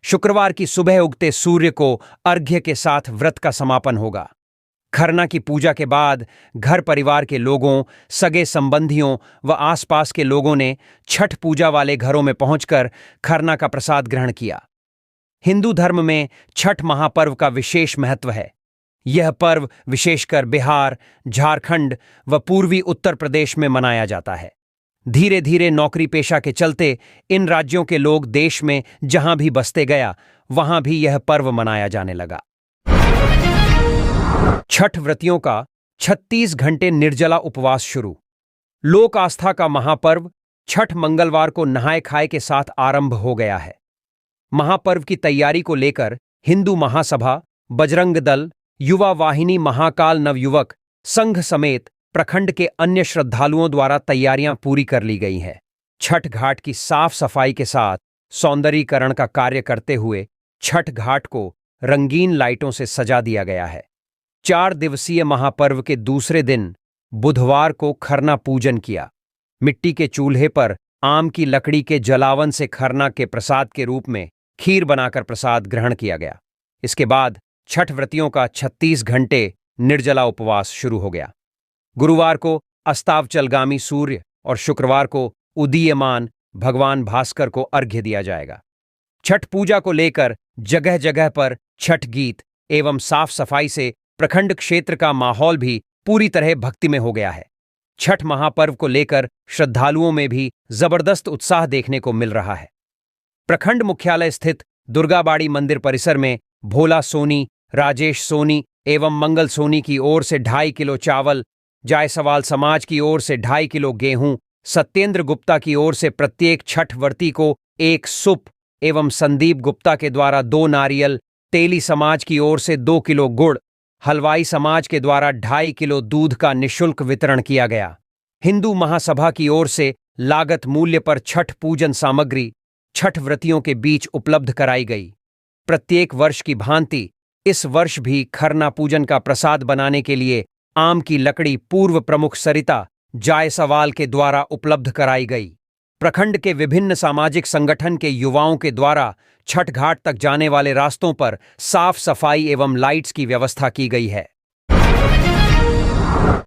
शुक्रवार की सुबह उगते सूर्य को अर्घ्य के साथ व्रत का समापन होगा। खरना की पूजा के बाद घर परिवार के लोगों, सगे संबंधियों व आसपास के लोगों ने छठ पूजा वाले घरों में पहुंचकर खरना का प्रसाद ग्रहण किया। हिंदू धर्म में छठ महापर्व का विशेष महत्व है। यह पर्व विशेषकर बिहार, झारखंड व पूर्वी उत्तर प्रदेश में मनाया जाता है। धीरे धीरे नौकरी पेशा के चलते इन राज्यों के लोग देश में जहां भी बसते गया वहां भी यह पर्व मनाया जाने लगा। छठ व्रतियों का 36 घंटे निर्जला उपवास शुरू। लोक आस्था का महापर्व छठ मंगलवार को नहाय खाए के साथ आरंभ हो गया है। महापर्व की तैयारी को लेकर हिंदू महासभा, बजरंग दल, युवा वाहिनी, महाकाल नवयुवक संघ समेत प्रखंड के अन्य श्रद्धालुओं द्वारा तैयारियां पूरी कर ली गई हैं। छठ घाट की साफ सफाई के साथ सौंदर्यीकरण का कार्य करते हुए छठ घाट को रंगीन लाइटों से सजा दिया गया है। 4 दिवसीय महापर्व के दूसरे दिन बुधवार को खरना पूजन किया। मिट्टी के चूल्हे पर आम की लकड़ी के जलावन से खरना के प्रसाद के रूप में खीर बनाकर प्रसाद ग्रहण किया गया। इसके बाद छठ व्रतियों का 36 घंटे निर्जला उपवास शुरू हो गया। गुरुवार को अस्तावचलगामी सूर्य और शुक्रवार को उदीयमान भगवान भास्कर को अर्घ्य दिया जाएगा। छठ पूजा को लेकर जगह जगह पर छठ गीत एवं साफ सफाई से प्रखंड क्षेत्र का माहौल भी पूरी तरह भक्तिमय हो गया है। छठ महापर्व को लेकर श्रद्धालुओं में भी जबरदस्त उत्साह देखने को मिल रहा है। प्रखंड मुख्यालय स्थित दुर्गाबाड़ी मंदिर परिसर में भोला सोनी, राजेश सोनी एवं मंगल सोनी की ओर से 2.5 किलो चावल, जायसवाल समाज की ओर से 2.5 किलो गेहूं, सत्येंद्र गुप्ता की ओर से प्रत्येक छठ व्रती को 1 सुप एवं संदीप गुप्ता के द्वारा 2 नारियल, तेली समाज की ओर से 2 किलो गुड़, हलवाई समाज के द्वारा 2.5 किलो दूध का निःशुल्क वितरण किया गया। हिंदू महासभा की ओर से लागत मूल्य पर छठ पूजन सामग्री छठ व्रतियों के बीच उपलब्ध कराई गई। प्रत्येक वर्ष की भांति इस वर्ष भी खरना पूजन का प्रसाद बनाने के लिए आम की लकड़ी पूर्व प्रमुख सरिता जायसवाल के द्वारा उपलब्ध कराई गई। प्रखंड के विभिन्न सामाजिक संगठन के युवाओं के द्वारा छठ घाट तक जाने वाले रास्तों पर साफ सफाई एवं लाइट्स की व्यवस्था की गई है।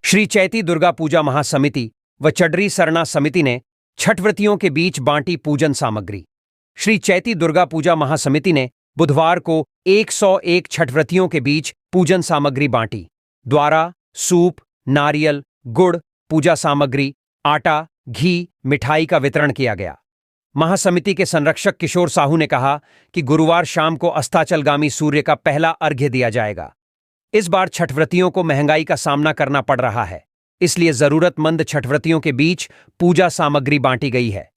श्री चैती दुर्गा पूजा महासमिति व चडरी सरना समिति ने छठ व्रतियों के बीच बांटी पूजन सामग्री। श्री चैती दुर्गा पूजा महासमिति ने बुधवार को 101 छठ व्रतियों के बीच पूजन सामग्री बांटी। द्वारा सूप, नारियल, गुड़, पूजा सामग्री, आटा, घी, मिठाई का वितरण किया गया। महासमिति के संरक्षक किशोर साहू ने कहा कि गुरुवार शाम को अस्ताचलगामी सूर्य का पहला अर्घ्य दिया जाएगा। इस बार छठव्रतियों को महंगाई का सामना करना पड़ रहा है, इसलिए जरूरतमंद छठव्रतियों के बीच पूजा सामग्री बांटी गई है।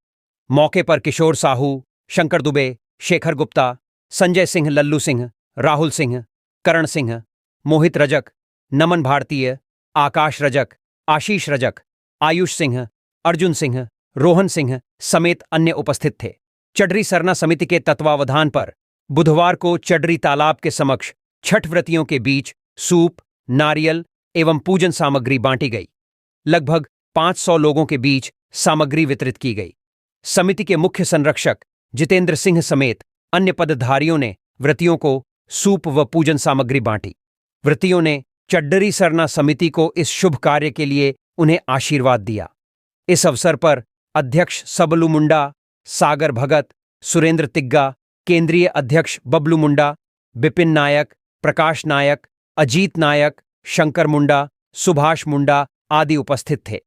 मौके पर किशोर साहू, शंकर दुबे, शेखर गुप्ता, संजय सिंह, लल्लू सिंह, राहुल सिंह, करण सिंह, मोहित रजक, नमन भारतीय, आकाश रजक, आशीष रजक, आयुष सिंह, अर्जुन सिंह, रोहन सिंह समेत अन्य उपस्थित थे। चडरी सरना समिति के तत्वावधान पर बुधवार को चडरी तालाब के समक्ष छठ व्रतियों के बीच सूप, नारियल एवं पूजन सामग्री बांटी गई। लगभग 500 लोगों के बीच सामग्री वितरित की गई। समिति के मुख्य संरक्षक जितेंद्र सिंह समेत अन्य पदधारियों ने व्रतियों को सूप व पूजन सामग्री बांटी। व्रतियों ने चड्डरी सरना समिति को इस शुभ कार्य के लिए उन्हें आशीर्वाद दिया। इस अवसर पर अध्यक्ष सबलू मुंडा, सागर भगत, सुरेंद्र तिग्गा, केंद्रीय अध्यक्ष बबलू मुंडा, बिपिन नायक, प्रकाश नायक, अजीत नायक, शंकर मुंडा, सुभाष मुंडा आदि उपस्थित थे।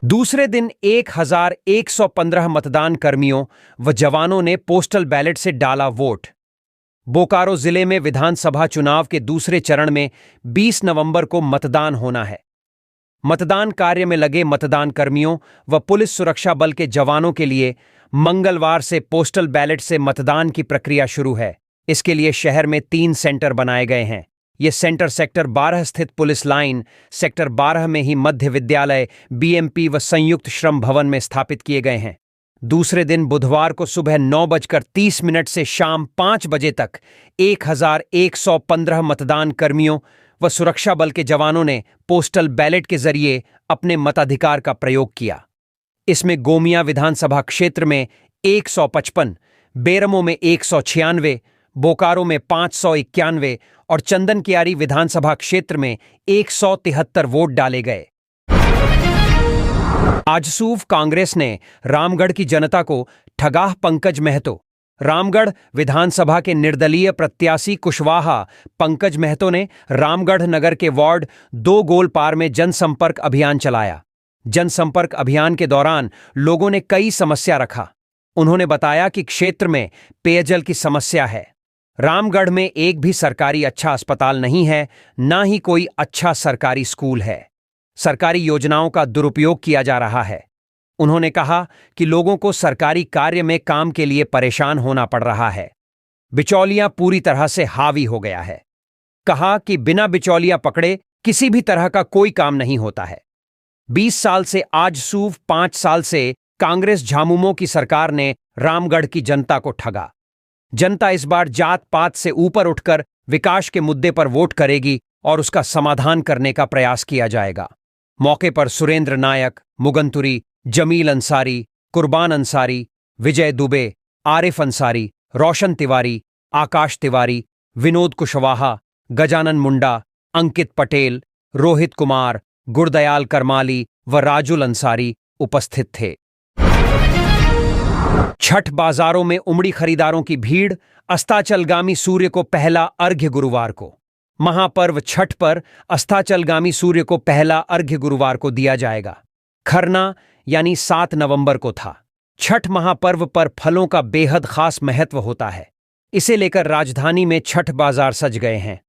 दूसरे दिन 1115 मतदान कर्मियों व जवानों ने पोस्टल बैलेट से डाला वोट। बोकारो जिले में विधानसभा चुनाव के दूसरे चरण में 20 नवंबर को मतदान होना है। मतदान कार्य में लगे मतदान कर्मियों व पुलिस सुरक्षा बल के जवानों के लिए मंगलवार से पोस्टल बैलेट से मतदान की प्रक्रिया शुरू है। इसके लिए शहर में 3 सेंटर बनाए गए हैं। ये सेंटर सेक्टर 12 स्थित पुलिस लाइन, सेक्टर 12 में ही मध्य विद्यालय, बीएमपी व संयुक्त श्रम भवन में स्थापित किए गए हैं। दूसरे दिन बुधवार को सुबह 9:30 से शाम 5 बजे तक 1115 मतदान कर्मियों व सुरक्षा बल के जवानों ने पोस्टल बैलेट के जरिए अपने मताधिकार का प्रयोग किया। इसमें गोमिया विधानसभा क्षेत्र में 155, बेरमो में 196, बोकारो में 591 और चंदन कियारी विधानसभा क्षेत्र में 173 वोट डाले गए। आजसूव कांग्रेस ने रामगढ़ की जनता को ठगाह। पंकज महतो। रामगढ़ विधानसभा के निर्दलीय प्रत्याशी कुशवाहा पंकज महतो ने रामगढ़ नगर के वार्ड 2 गोलपार में जनसंपर्क अभियान चलाया। जनसंपर्क अभियान के दौरान लोगों ने कई समस्या रखा। उन्होंने बताया कि क्षेत्र में पेयजल की समस्या है। रामगढ़ में एक भी सरकारी अच्छा अस्पताल नहीं है, ना ही कोई अच्छा सरकारी स्कूल है। सरकारी योजनाओं का दुरुपयोग किया जा रहा है। उन्होंने कहा कि लोगों को सरकारी कार्य में काम के लिए परेशान होना पड़ रहा है। बिचौलिया पूरी तरह से हावी हो गया है। कहा कि बिना बिचौलिया पकड़े किसी भी तरह का कोई काम नहीं होता है। 20 साल से आजसूव 5 साल से कांग्रेस झामुमो की सरकार ने रामगढ़ की जनता को ठगा। जनता इस बार जात पात से ऊपर उठकर विकास के मुद्दे पर वोट करेगी और उसका समाधान करने का प्रयास किया जाएगा। मौके पर सुरेंद्र नायक, मुगंतुरी, जमील अंसारी, कुर्बान अंसारी, विजय दुबे, आरिफ अंसारी, रोशन तिवारी, आकाश तिवारी, विनोद कुशवाहा, गजानन मुंडा, अंकित पटेल, रोहित कुमार, गुरदयाल करमाली व राजुल अंसारी उपस्थित थे। छठ बाजारों में उमड़ी खरीदारों की भीड़। अस्ताचलगामी सूर्य को पहला अर्घ्य गुरुवार को। महापर्व छठ पर अस्ताचलगामी सूर्य को पहला अर्घ्य गुरुवार को दिया जाएगा। खरना यानी 7 नवंबर को था। छठ महापर्व पर फलों का बेहद खास महत्व होता है। इसे लेकर राजधानी में छठ बाजार सज गए हैं।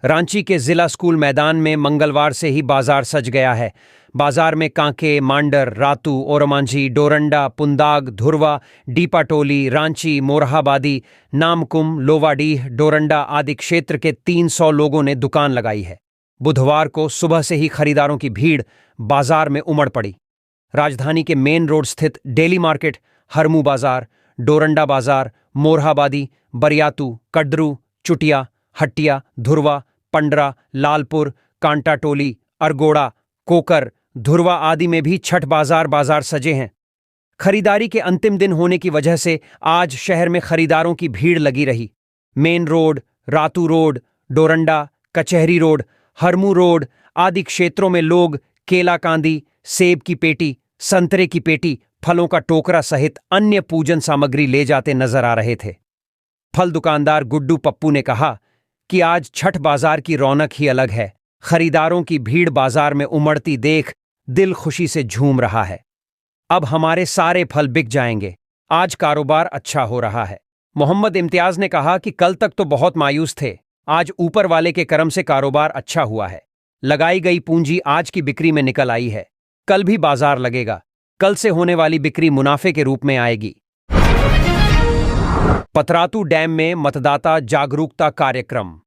रांची के जिला स्कूल मैदान में मंगलवार से ही बाजार सज गया है। बाजार में कांके, मांडर, रातू, ओरमांझी, डोरंडा, पुंदाग, धुरवा, डीपाटोली, रांची, मोरहाबादी, नामकुम, लोवाडीह, डोरंडा आदि क्षेत्र के 300 लोगों ने दुकान लगाई है। बुधवार को सुबह से ही खरीदारों की भीड़ बाजार में उमड़ पड़ी। राजधानी के मेन रोड स्थित डेली मार्केट, हरमू बाजार, डोरंडा बाजार, मोरहाबादी, बरियातू, कड्रू, चुटिया, हट्टिया, धुरवा, पंडरा, लालपुर, कांटाटोली, अरगोड़ा, कोकर, धुरवा आदि में भी छठ बाजार सजे हैं। खरीदारी के अंतिम दिन होने की वजह से आज शहर में खरीदारों की भीड़ लगी रही। Main road, Ratu road, Doranda, कचहरी रोड, हरमू रोड आदि क्षेत्रों में लोग केला कांदी, सेब की पेटी, संतरे की पेटी, फलों का टोकरा सहित अन्य पूजन सामग्री ले जाते नजर आ रहे थे। फल दुकानदार गुड्डू पप्पू ने कहा कि आज छठ बाजार की रौनक ही अलग है। खरीदारों की भीड़ बाजार में उमड़ती देख दिल खुशी से झूम रहा है। अब हमारे सारे फल बिक जाएंगे। आज कारोबार अच्छा हो रहा है। मोहम्मद इम्तियाज ने कहा कि कल तक तो बहुत मायूस थे, आज ऊपर वाले के करम से कारोबार अच्छा हुआ है। लगाई गई पूंजी आज की बिक्री में निकल आई है। कल भी बाजार लगेगा। कल से होने वाली बिक्री मुनाफे के रूप में आएगी। पतरातू डैम में मतदाता जागरूकता कार्यक्रम।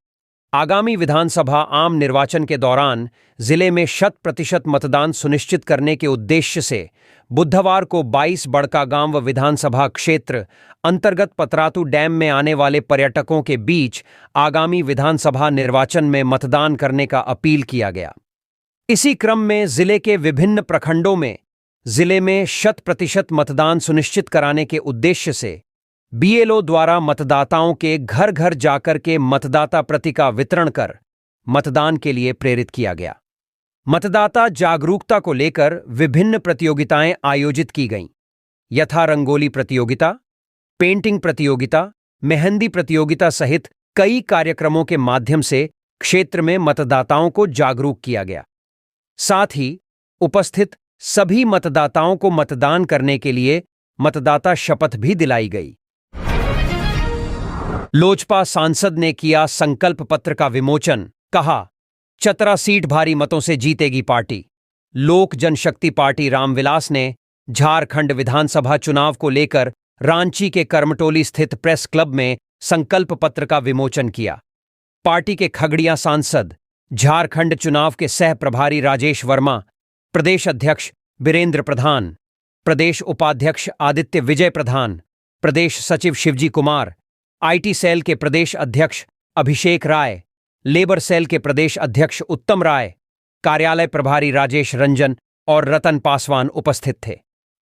आगामी विधानसभा आम निर्वाचन के दौरान जिले में 100% मतदान सुनिश्चित करने के उद्देश्य से बुधवार को 22 बड़कागांव विधानसभा क्षेत्र अंतर्गत पतरातू डैम में आने वाले पर्यटकों के बीच आगामी विधानसभा निर्वाचन में मतदान करने का अपील किया गया। इसी क्रम में जिले के विभिन्न प्रखंडों में जिले में 100% मतदान सुनिश्चित कराने के उद्देश्य से बीएलओ द्वारा मतदाताओं के घर घर जाकर के मतदाता प्रति का वितरण कर मतदान के लिए प्रेरित किया गया। मतदाता जागरूकता को लेकर विभिन्न प्रतियोगिताएं आयोजित की गईं। यथा रंगोली प्रतियोगिता, पेंटिंग प्रतियोगिता, मेहंदी प्रतियोगिता सहित कई कार्यक्रमों के माध्यम से क्षेत्र में मतदाताओं को जागरूक किया गया। साथ ही उपस्थित सभी मतदाताओं को मतदान करने के लिए मतदाता शपथ भी दिलाई गई। लोजपा सांसद ने किया संकल्प पत्र का विमोचन। कहा, चतरा सीट भारी मतों से जीतेगी पार्टी। लोक जनशक्ति पार्टी रामविलास ने झारखंड विधानसभा चुनाव को लेकर रांची के करमटोली स्थित प्रेस क्लब में संकल्प पत्र का विमोचन किया। पार्टी के खगड़िया सांसद, झारखंड चुनाव के सह प्रभारी राजेश वर्मा, प्रदेश अध्यक्ष बीरेंद्र प्रधान, प्रदेश उपाध्यक्ष आदित्य विजय प्रधान, प्रदेश सचिव शिवजी कुमार, आईटी सेल के प्रदेश अध्यक्ष अभिषेक राय, लेबर सेल के प्रदेश अध्यक्ष उत्तम राय, कार्यालय प्रभारी राजेश रंजन और रतन पासवान उपस्थित थे।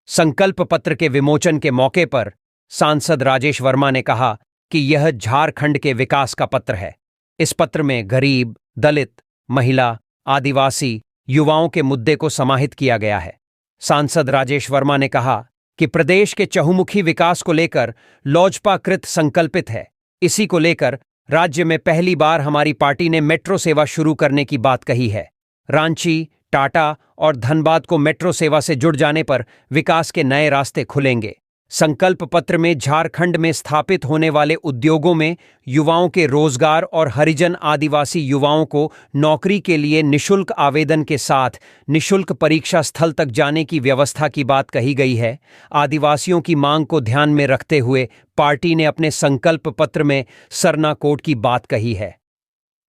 संकल्प पत्र के विमोचन के मौके पर सांसद राजेश वर्मा ने कहा कि यह झारखंड के विकास का पत्र है। इस पत्र में गरीब, दलित, महिला, आदिवासी, युवाओं के मुद्दे को समाहित किया गया है। सांसद राजेश वर्मा ने कहा कि प्रदेश के चहुमुखी विकास को लेकर लोजपा कृत संकल्पित है। इसी को लेकर राज्य में पहली बार हमारी पार्टी ने मेट्रो सेवा शुरू करने की बात कही है। रांची, टाटा और धनबाद को मेट्रो सेवा से जुड़ जाने पर विकास के नए रास्ते खुलेंगे। संकल्प पत्र में झारखंड में स्थापित होने वाले उद्योगों में युवाओं के रोजगार और हरिजन आदिवासी युवाओं को नौकरी के लिए निशुल्क आवेदन के साथ निशुल्क परीक्षा स्थल तक जाने की व्यवस्था की बात कही गई है। आदिवासियों की मांग को ध्यान में रखते हुए पार्टी ने अपने संकल्प पत्र में सरना कोड की बात कही है।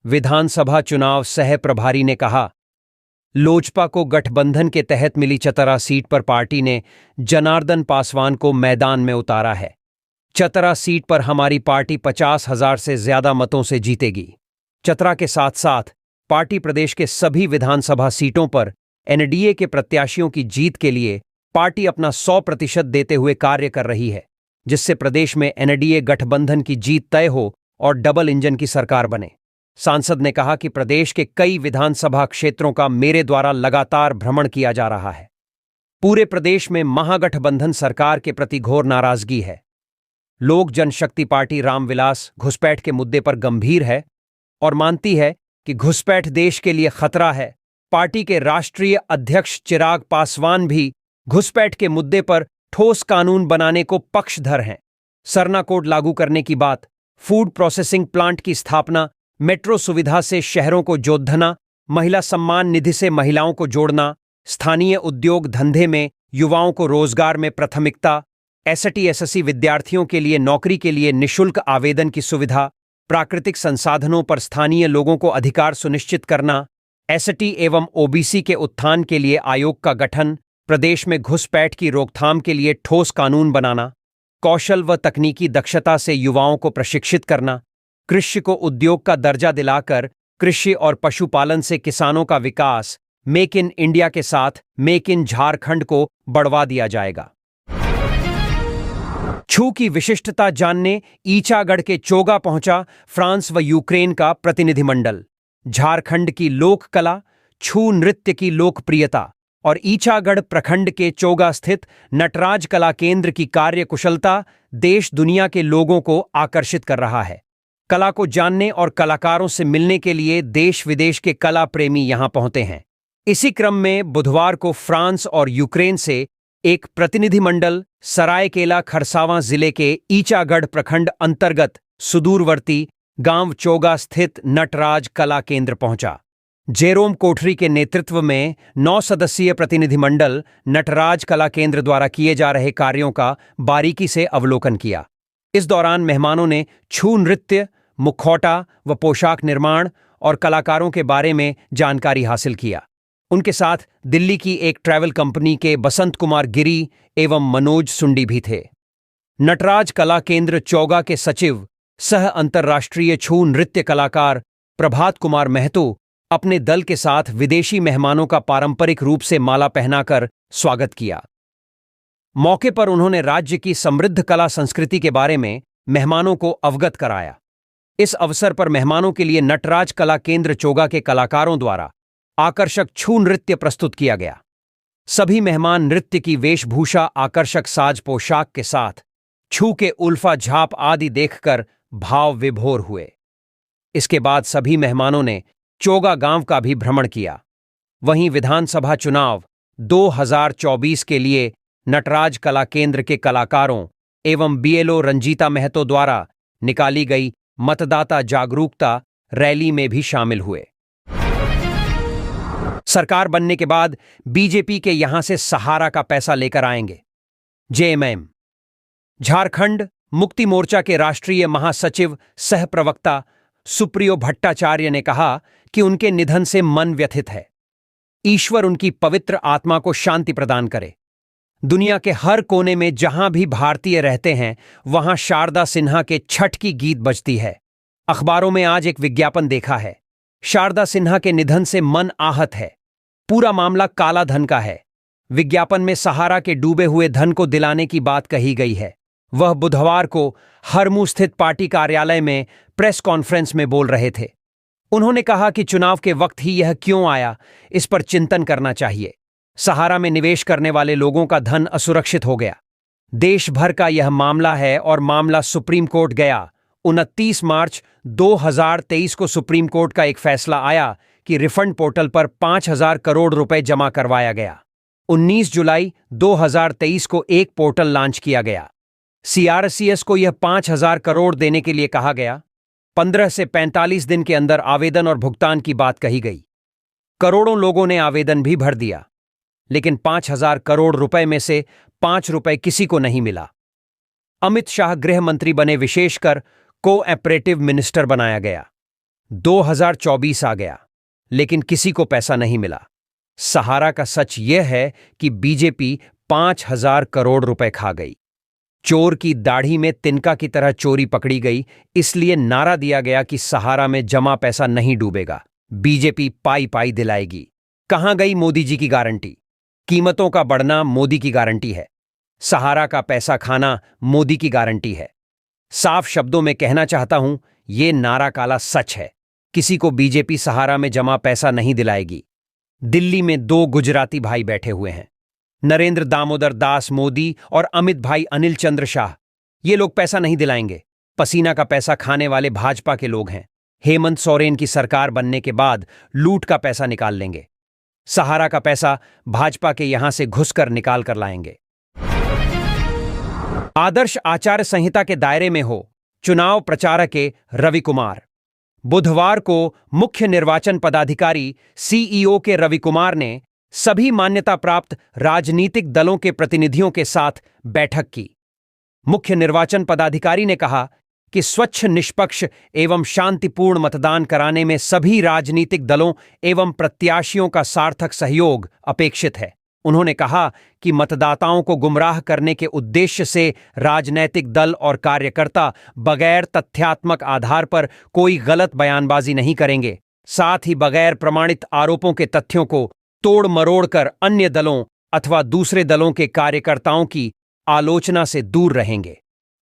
विधानसभा चुनाव सह प्रभारी ने कहा, लोजपा को गठबंधन के तहत मिली चतरा सीट पर पार्टी ने जनार्दन पासवान को मैदान में उतारा है। चतरा सीट पर हमारी पार्टी 50,000 से ज्यादा मतों से जीतेगी। चतरा के साथ साथ पार्टी प्रदेश के सभी विधानसभा सीटों पर एनडीए के प्रत्याशियों की जीत के लिए पार्टी अपना 100% देते हुए कार्य कर रही है, जिससे प्रदेश में एनडीए गठबंधन की जीत तय हो और डबल इंजन की सरकार बने। सांसद ने कहा कि प्रदेश के कई विधानसभा क्षेत्रों का मेरे द्वारा लगातार भ्रमण किया जा रहा है। पूरे प्रदेश में महागठबंधन सरकार के प्रति घोर नाराजगी है। लोक जनशक्ति पार्टी रामविलास घुसपैठ के मुद्दे पर गंभीर है और मानती है कि घुसपैठ देश के लिए खतरा है। पार्टी के राष्ट्रीय अध्यक्ष चिराग पासवान भी घुसपैठ के मुद्दे पर ठोस कानून बनाने को पक्षधर हैं। सरना कोड लागू करने की बात फूड प्रोसेसिंग प्लांट की स्थापना, मेट्रो सुविधा से शहरों को जोड़ना, महिला सम्मान निधि से महिलाओं को जोड़ना, स्थानीय उद्योग धंधे में युवाओं को रोजगार में प्राथमिकता, एसटी एसएससी विद्यार्थियों के लिए नौकरी के लिए निशुल्क आवेदन की सुविधा, प्राकृतिक संसाधनों पर स्थानीय लोगों को अधिकार सुनिश्चित करना, एसटी एवं ओबीसी के उत्थान के लिए आयोग का गठन, प्रदेश में घुसपैठ की रोकथाम के लिए ठोस कानून बनाना, कौशल व तकनीकी दक्षता से युवाओं को प्रशिक्षित करना, कृषि को उद्योग का दर्जा दिलाकर कृषि और पशुपालन से किसानों का विकास, मेक इन इंडिया के साथ मेक इन झारखंड को बढ़ावा दिया जाएगा। छू की विशिष्टता जानने ईचागढ़ के चोगा पहुंचा फ्रांस व यूक्रेन का प्रतिनिधिमंडल। झारखंड की लोक कला, छू नृत्य की लोकप्रियता और ईचागढ़ प्रखंड के चोगा स्थित नटराज कला केंद्र की कार्यकुशलता देश दुनिया के लोगों को आकर्षित कर रहा है। कला को जानने और कलाकारों से मिलने के लिए देश विदेश के कला प्रेमी यहां पहुंचते हैं। इसी क्रम में बुधवार को फ्रांस और यूक्रेन से एक प्रतिनिधिमंडल सरायकेला खरसावां जिले के ईचागढ़ प्रखंड अंतर्गत सुदूरवर्ती गांव चोगा स्थित नटराज कला केंद्र पहुंचा। जेरोम कोठरी के नेतृत्व में 9 सदस्यीय प्रतिनिधिमंडल नटराज कला केंद्र द्वारा किए जा रहे कार्यों का बारीकी से अवलोकन किया। इस दौरान मेहमानों ने छू नृत्य, मुखौटा व पोशाक निर्माण और कलाकारों के बारे में जानकारी हासिल किया। उनके साथ दिल्ली की एक ट्रैवल कंपनी के बसंत कुमार गिरी एवं मनोज सुंडी भी थे। नटराज कला केंद्र चौगा के सचिव सह अंतर्राष्ट्रीय छू नृत्य कलाकार प्रभात कुमार महतो अपने दल के साथ विदेशी मेहमानों का पारंपरिक रूप से माला पहनाकर स्वागत किया। मौके पर उन्होंने राज्य की समृद्ध कला संस्कृति के बारे में मेहमानों को अवगत कराया। इस अवसर पर मेहमानों के लिए नटराज कला केंद्र चोगा के कलाकारों द्वारा आकर्षक छू नृत्य प्रस्तुत किया गया। सभी मेहमान नृत्य की वेशभूषा, आकर्षक साज पोशाक के साथ छू के उल्फा झाप आदि देखकर भाव विभोर हुए। इसके बाद सभी मेहमानों ने चोगा गांव का भी भ्रमण किया। वहीं विधानसभा चुनाव 2024 के लिए नटराज कला केंद्र के कलाकारों एवं बीएलओ रंजीता महतो द्वारा निकाली गई मतदाता जागरूकता रैली में भी शामिल हुए। सरकार बनने के बाद बीजेपी के यहां से सहारा का पैसा लेकर आएंगे। जेएमएम झारखंड मुक्ति मोर्चा के राष्ट्रीय महासचिव सह प्रवक्ता सुप्रियो भट्टाचार्य ने कहा कि उनके निधन से मन व्यथित है। ईश्वर उनकी पवित्र आत्मा को शांति प्रदान करे। दुनिया के हर कोने में जहां भी भारतीय रहते हैं वहां शारदा सिन्हा के छठ की गीत बजती है। अखबारों में आज एक विज्ञापन देखा है। शारदा सिन्हा के निधन से मन आहत है। पूरा मामला काला धन का है। विज्ञापन में सहारा के डूबे हुए धन को दिलाने की बात कही गई है। वह बुधवार को हरमू स्थित पार्टी कार्यालय में प्रेस कॉन्फ्रेंस में बोल रहे थे। उन्होंने कहा कि चुनाव के वक्त ही यह क्यों आया, इस पर चिंतन करना चाहिए। सहारा में निवेश करने वाले लोगों का धन असुरक्षित हो गया। देश भर का यह मामला है और मामला सुप्रीम कोर्ट गया। 29 मार्च 2023 को सुप्रीम कोर्ट का एक फैसला आया कि रिफंड पोर्टल पर 5,000 करोड़ रुपए जमा करवाया गया। 19 जुलाई 2023 को एक पोर्टल लॉन्च किया गया। सीआरसीएस को यह 5,000 करोड़ देने के लिए कहा गया। 15 से 45 दिन के अंदर आवेदन और भुगतान की बात कही गई। करोड़ों लोगों ने आवेदन भी भर दिया, लेकिन 5,000 करोड़ रुपए में से 5 रुपए किसी को नहीं मिला। अमित शाह गृह मंत्री बने, विशेषकर कोऑपरेटिव मिनिस्टर बनाया गया। 2024 आ गया, लेकिन किसी को पैसा नहीं मिला। सहारा का सच यह है कि बीजेपी 5,000 करोड़ रुपए खा गई। चोर की दाढ़ी में तिनका की तरह चोरी पकड़ी गई, इसलिए नारा दिया गया कि सहारा में जमा पैसा नहीं डूबेगा, बीजेपी पाई पाई दिलाएगी। कहां गई मोदी जी की गारंटी? कीमतों का बढ़ना मोदी की गारंटी है। सहारा का पैसा खाना मोदी की गारंटी है। साफ शब्दों में कहना चाहता हूं, यह नारा काला सच है। किसी को बीजेपी सहारा में जमा पैसा नहीं दिलाएगी। दिल्ली में 2 गुजराती भाई बैठे हुए हैं, नरेंद्र दामोदर दास मोदी और अमित भाई अनिल चंद्र शाह। ये लोग पैसा नहीं दिलाएंगे। पसीना का पैसा खाने वाले भाजपा के लोग हैं। हेमंत सोरेन की सरकार बनने के बाद लूट का पैसा निकाल लेंगे। सहारा का पैसा भाजपा के यहां से घुसकर निकाल कर लाएंगे। आदर्श आचार संहिता के दायरे में हो चुनाव प्रचारक रवि कुमार। बुधवार को मुख्य निर्वाचन पदाधिकारी सीईओ के रवि कुमार ने सभी मान्यता प्राप्त राजनीतिक दलों के प्रतिनिधियों के साथ बैठक की। मुख्य निर्वाचन पदाधिकारी ने कहा कि स्वच्छ, निष्पक्ष एवं शांतिपूर्ण मतदान कराने में सभी राजनीतिक दलों एवं प्रत्याशियों का सार्थक सहयोग अपेक्षित है। उन्होंने कहा कि मतदाताओं को गुमराह करने के उद्देश्य से राजनैतिक दल और कार्यकर्ता बगैर तथ्यात्मक आधार पर कोई गलत बयानबाजी नहीं करेंगे, साथ ही बगैर प्रमाणित आरोपों के तथ्यों को तोड़ मरोड़ कर अन्य दलों अथवा दूसरे दलों के कार्यकर्ताओं की आलोचना से दूर रहेंगे।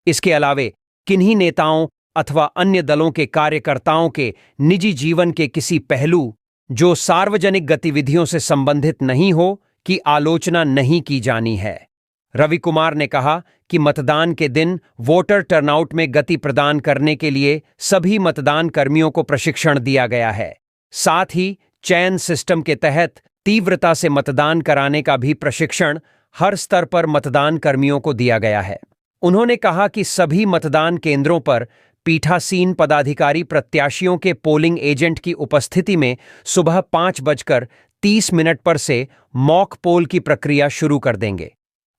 इसके अलावे किन्हीं नेताओं अथवा अन्य दलों के कार्यकर्ताओं के निजी जीवन के किसी पहलू जो सार्वजनिक गतिविधियों से संबंधित नहीं हो की आलोचना नहीं की जानी है। रवि कुमार ने कहा कि मतदान के दिन वोटर टर्नआउट में गति प्रदान करने के लिए सभी मतदान कर्मियों को प्रशिक्षण दिया गया है। साथ ही चयन सिस्टम के तहत तीव्रता से मतदान कराने का भी प्रशिक्षण हर स्तर पर मतदान कर्मियों को दिया गया है। उन्होंने कहा कि सभी मतदान केंद्रों पर पीठासीन पदाधिकारी प्रत्याशियों के पोलिंग एजेंट की उपस्थिति में सुबह 5:30 पर से मॉक पोल की प्रक्रिया शुरू कर देंगे।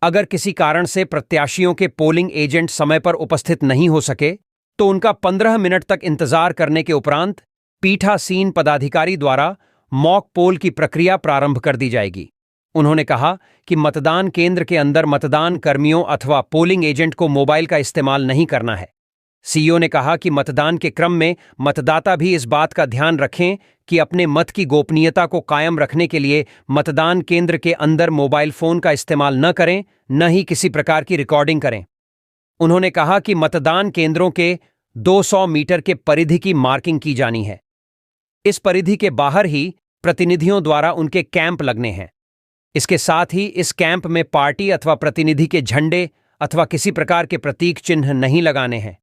अगर किसी कारण से प्रत्याशियों के पोलिंग एजेंट समय पर उपस्थित नहीं हो सके तो उनका 15 मिनट तक इंतजार करने के उपरांत पीठासीन पदाधिकारी द्वारा मॉक पोल की प्रक्रिया प्रारंभ कर दी जाएगी। उन्होंने कहा कि मतदान केंद्र के अंदर मतदान कर्मियों अथवा पोलिंग एजेंट को मोबाइल का इस्तेमाल नहीं करना है। सीईओ ने कहा कि मतदान के क्रम में मतदाता भी इस बात का ध्यान रखें कि अपने मत की गोपनीयता को कायम रखने के लिए मतदान केंद्र के अंदर मोबाइल फोन का इस्तेमाल न करें, न ही किसी प्रकार की रिकॉर्डिंग करें। उन्होंने कहा कि मतदान केंद्रों के 200 मीटर के परिधि की मार्किंग की जानी है। इस परिधि के बाहर ही प्रतिनिधियों द्वारा उनके कैंप लगने हैं। इसके साथ ही इस कैंप में पार्टी अथवा प्रतिनिधि के झंडे अथवा किसी प्रकार के प्रतीक चिन्ह नहीं लगाने हैं।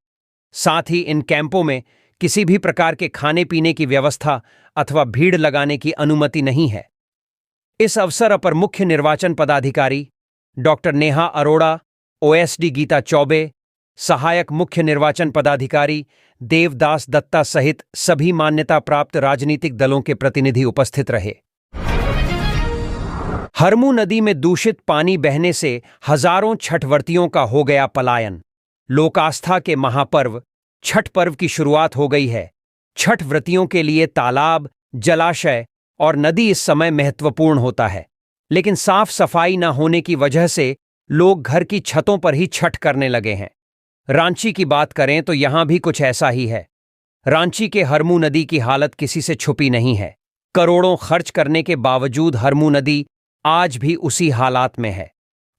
साथ ही इन कैंपों में किसी भी प्रकार के खाने पीने की व्यवस्था अथवा भीड़ लगाने की अनुमति नहीं है। इस अवसर पर मुख्य निर्वाचन पदाधिकारी डॉक्टर नेहा अरोड़ा, ओएसडी गीता चौबे, सहायक मुख्य निर्वाचन पदाधिकारी देवदास दत्ता सहित सभी मान्यता प्राप्त राजनीतिक दलों के प्रतिनिधि उपस्थित रहे। हरमू नदी में दूषित पानी बहने से हजारों छठव्रतियों का हो गया पलायन। लोकास्था के महापर्व छठ पर्व की शुरुआत हो गई है। छठ व्रतियों के लिए तालाब, जलाशय और नदी इस समय महत्वपूर्ण होता है, लेकिन साफ सफाई न होने की वजह से लोग घर की छतों पर ही छठ करने लगे हैं। रांची की बात करें तो यहां भी कुछ ऐसा ही है। रांची के हरमू नदी की हालत किसी से छुपी नहीं है। करोड़ों खर्च करने के बावजूद हरमू नदी आज भी उसी हालात में है।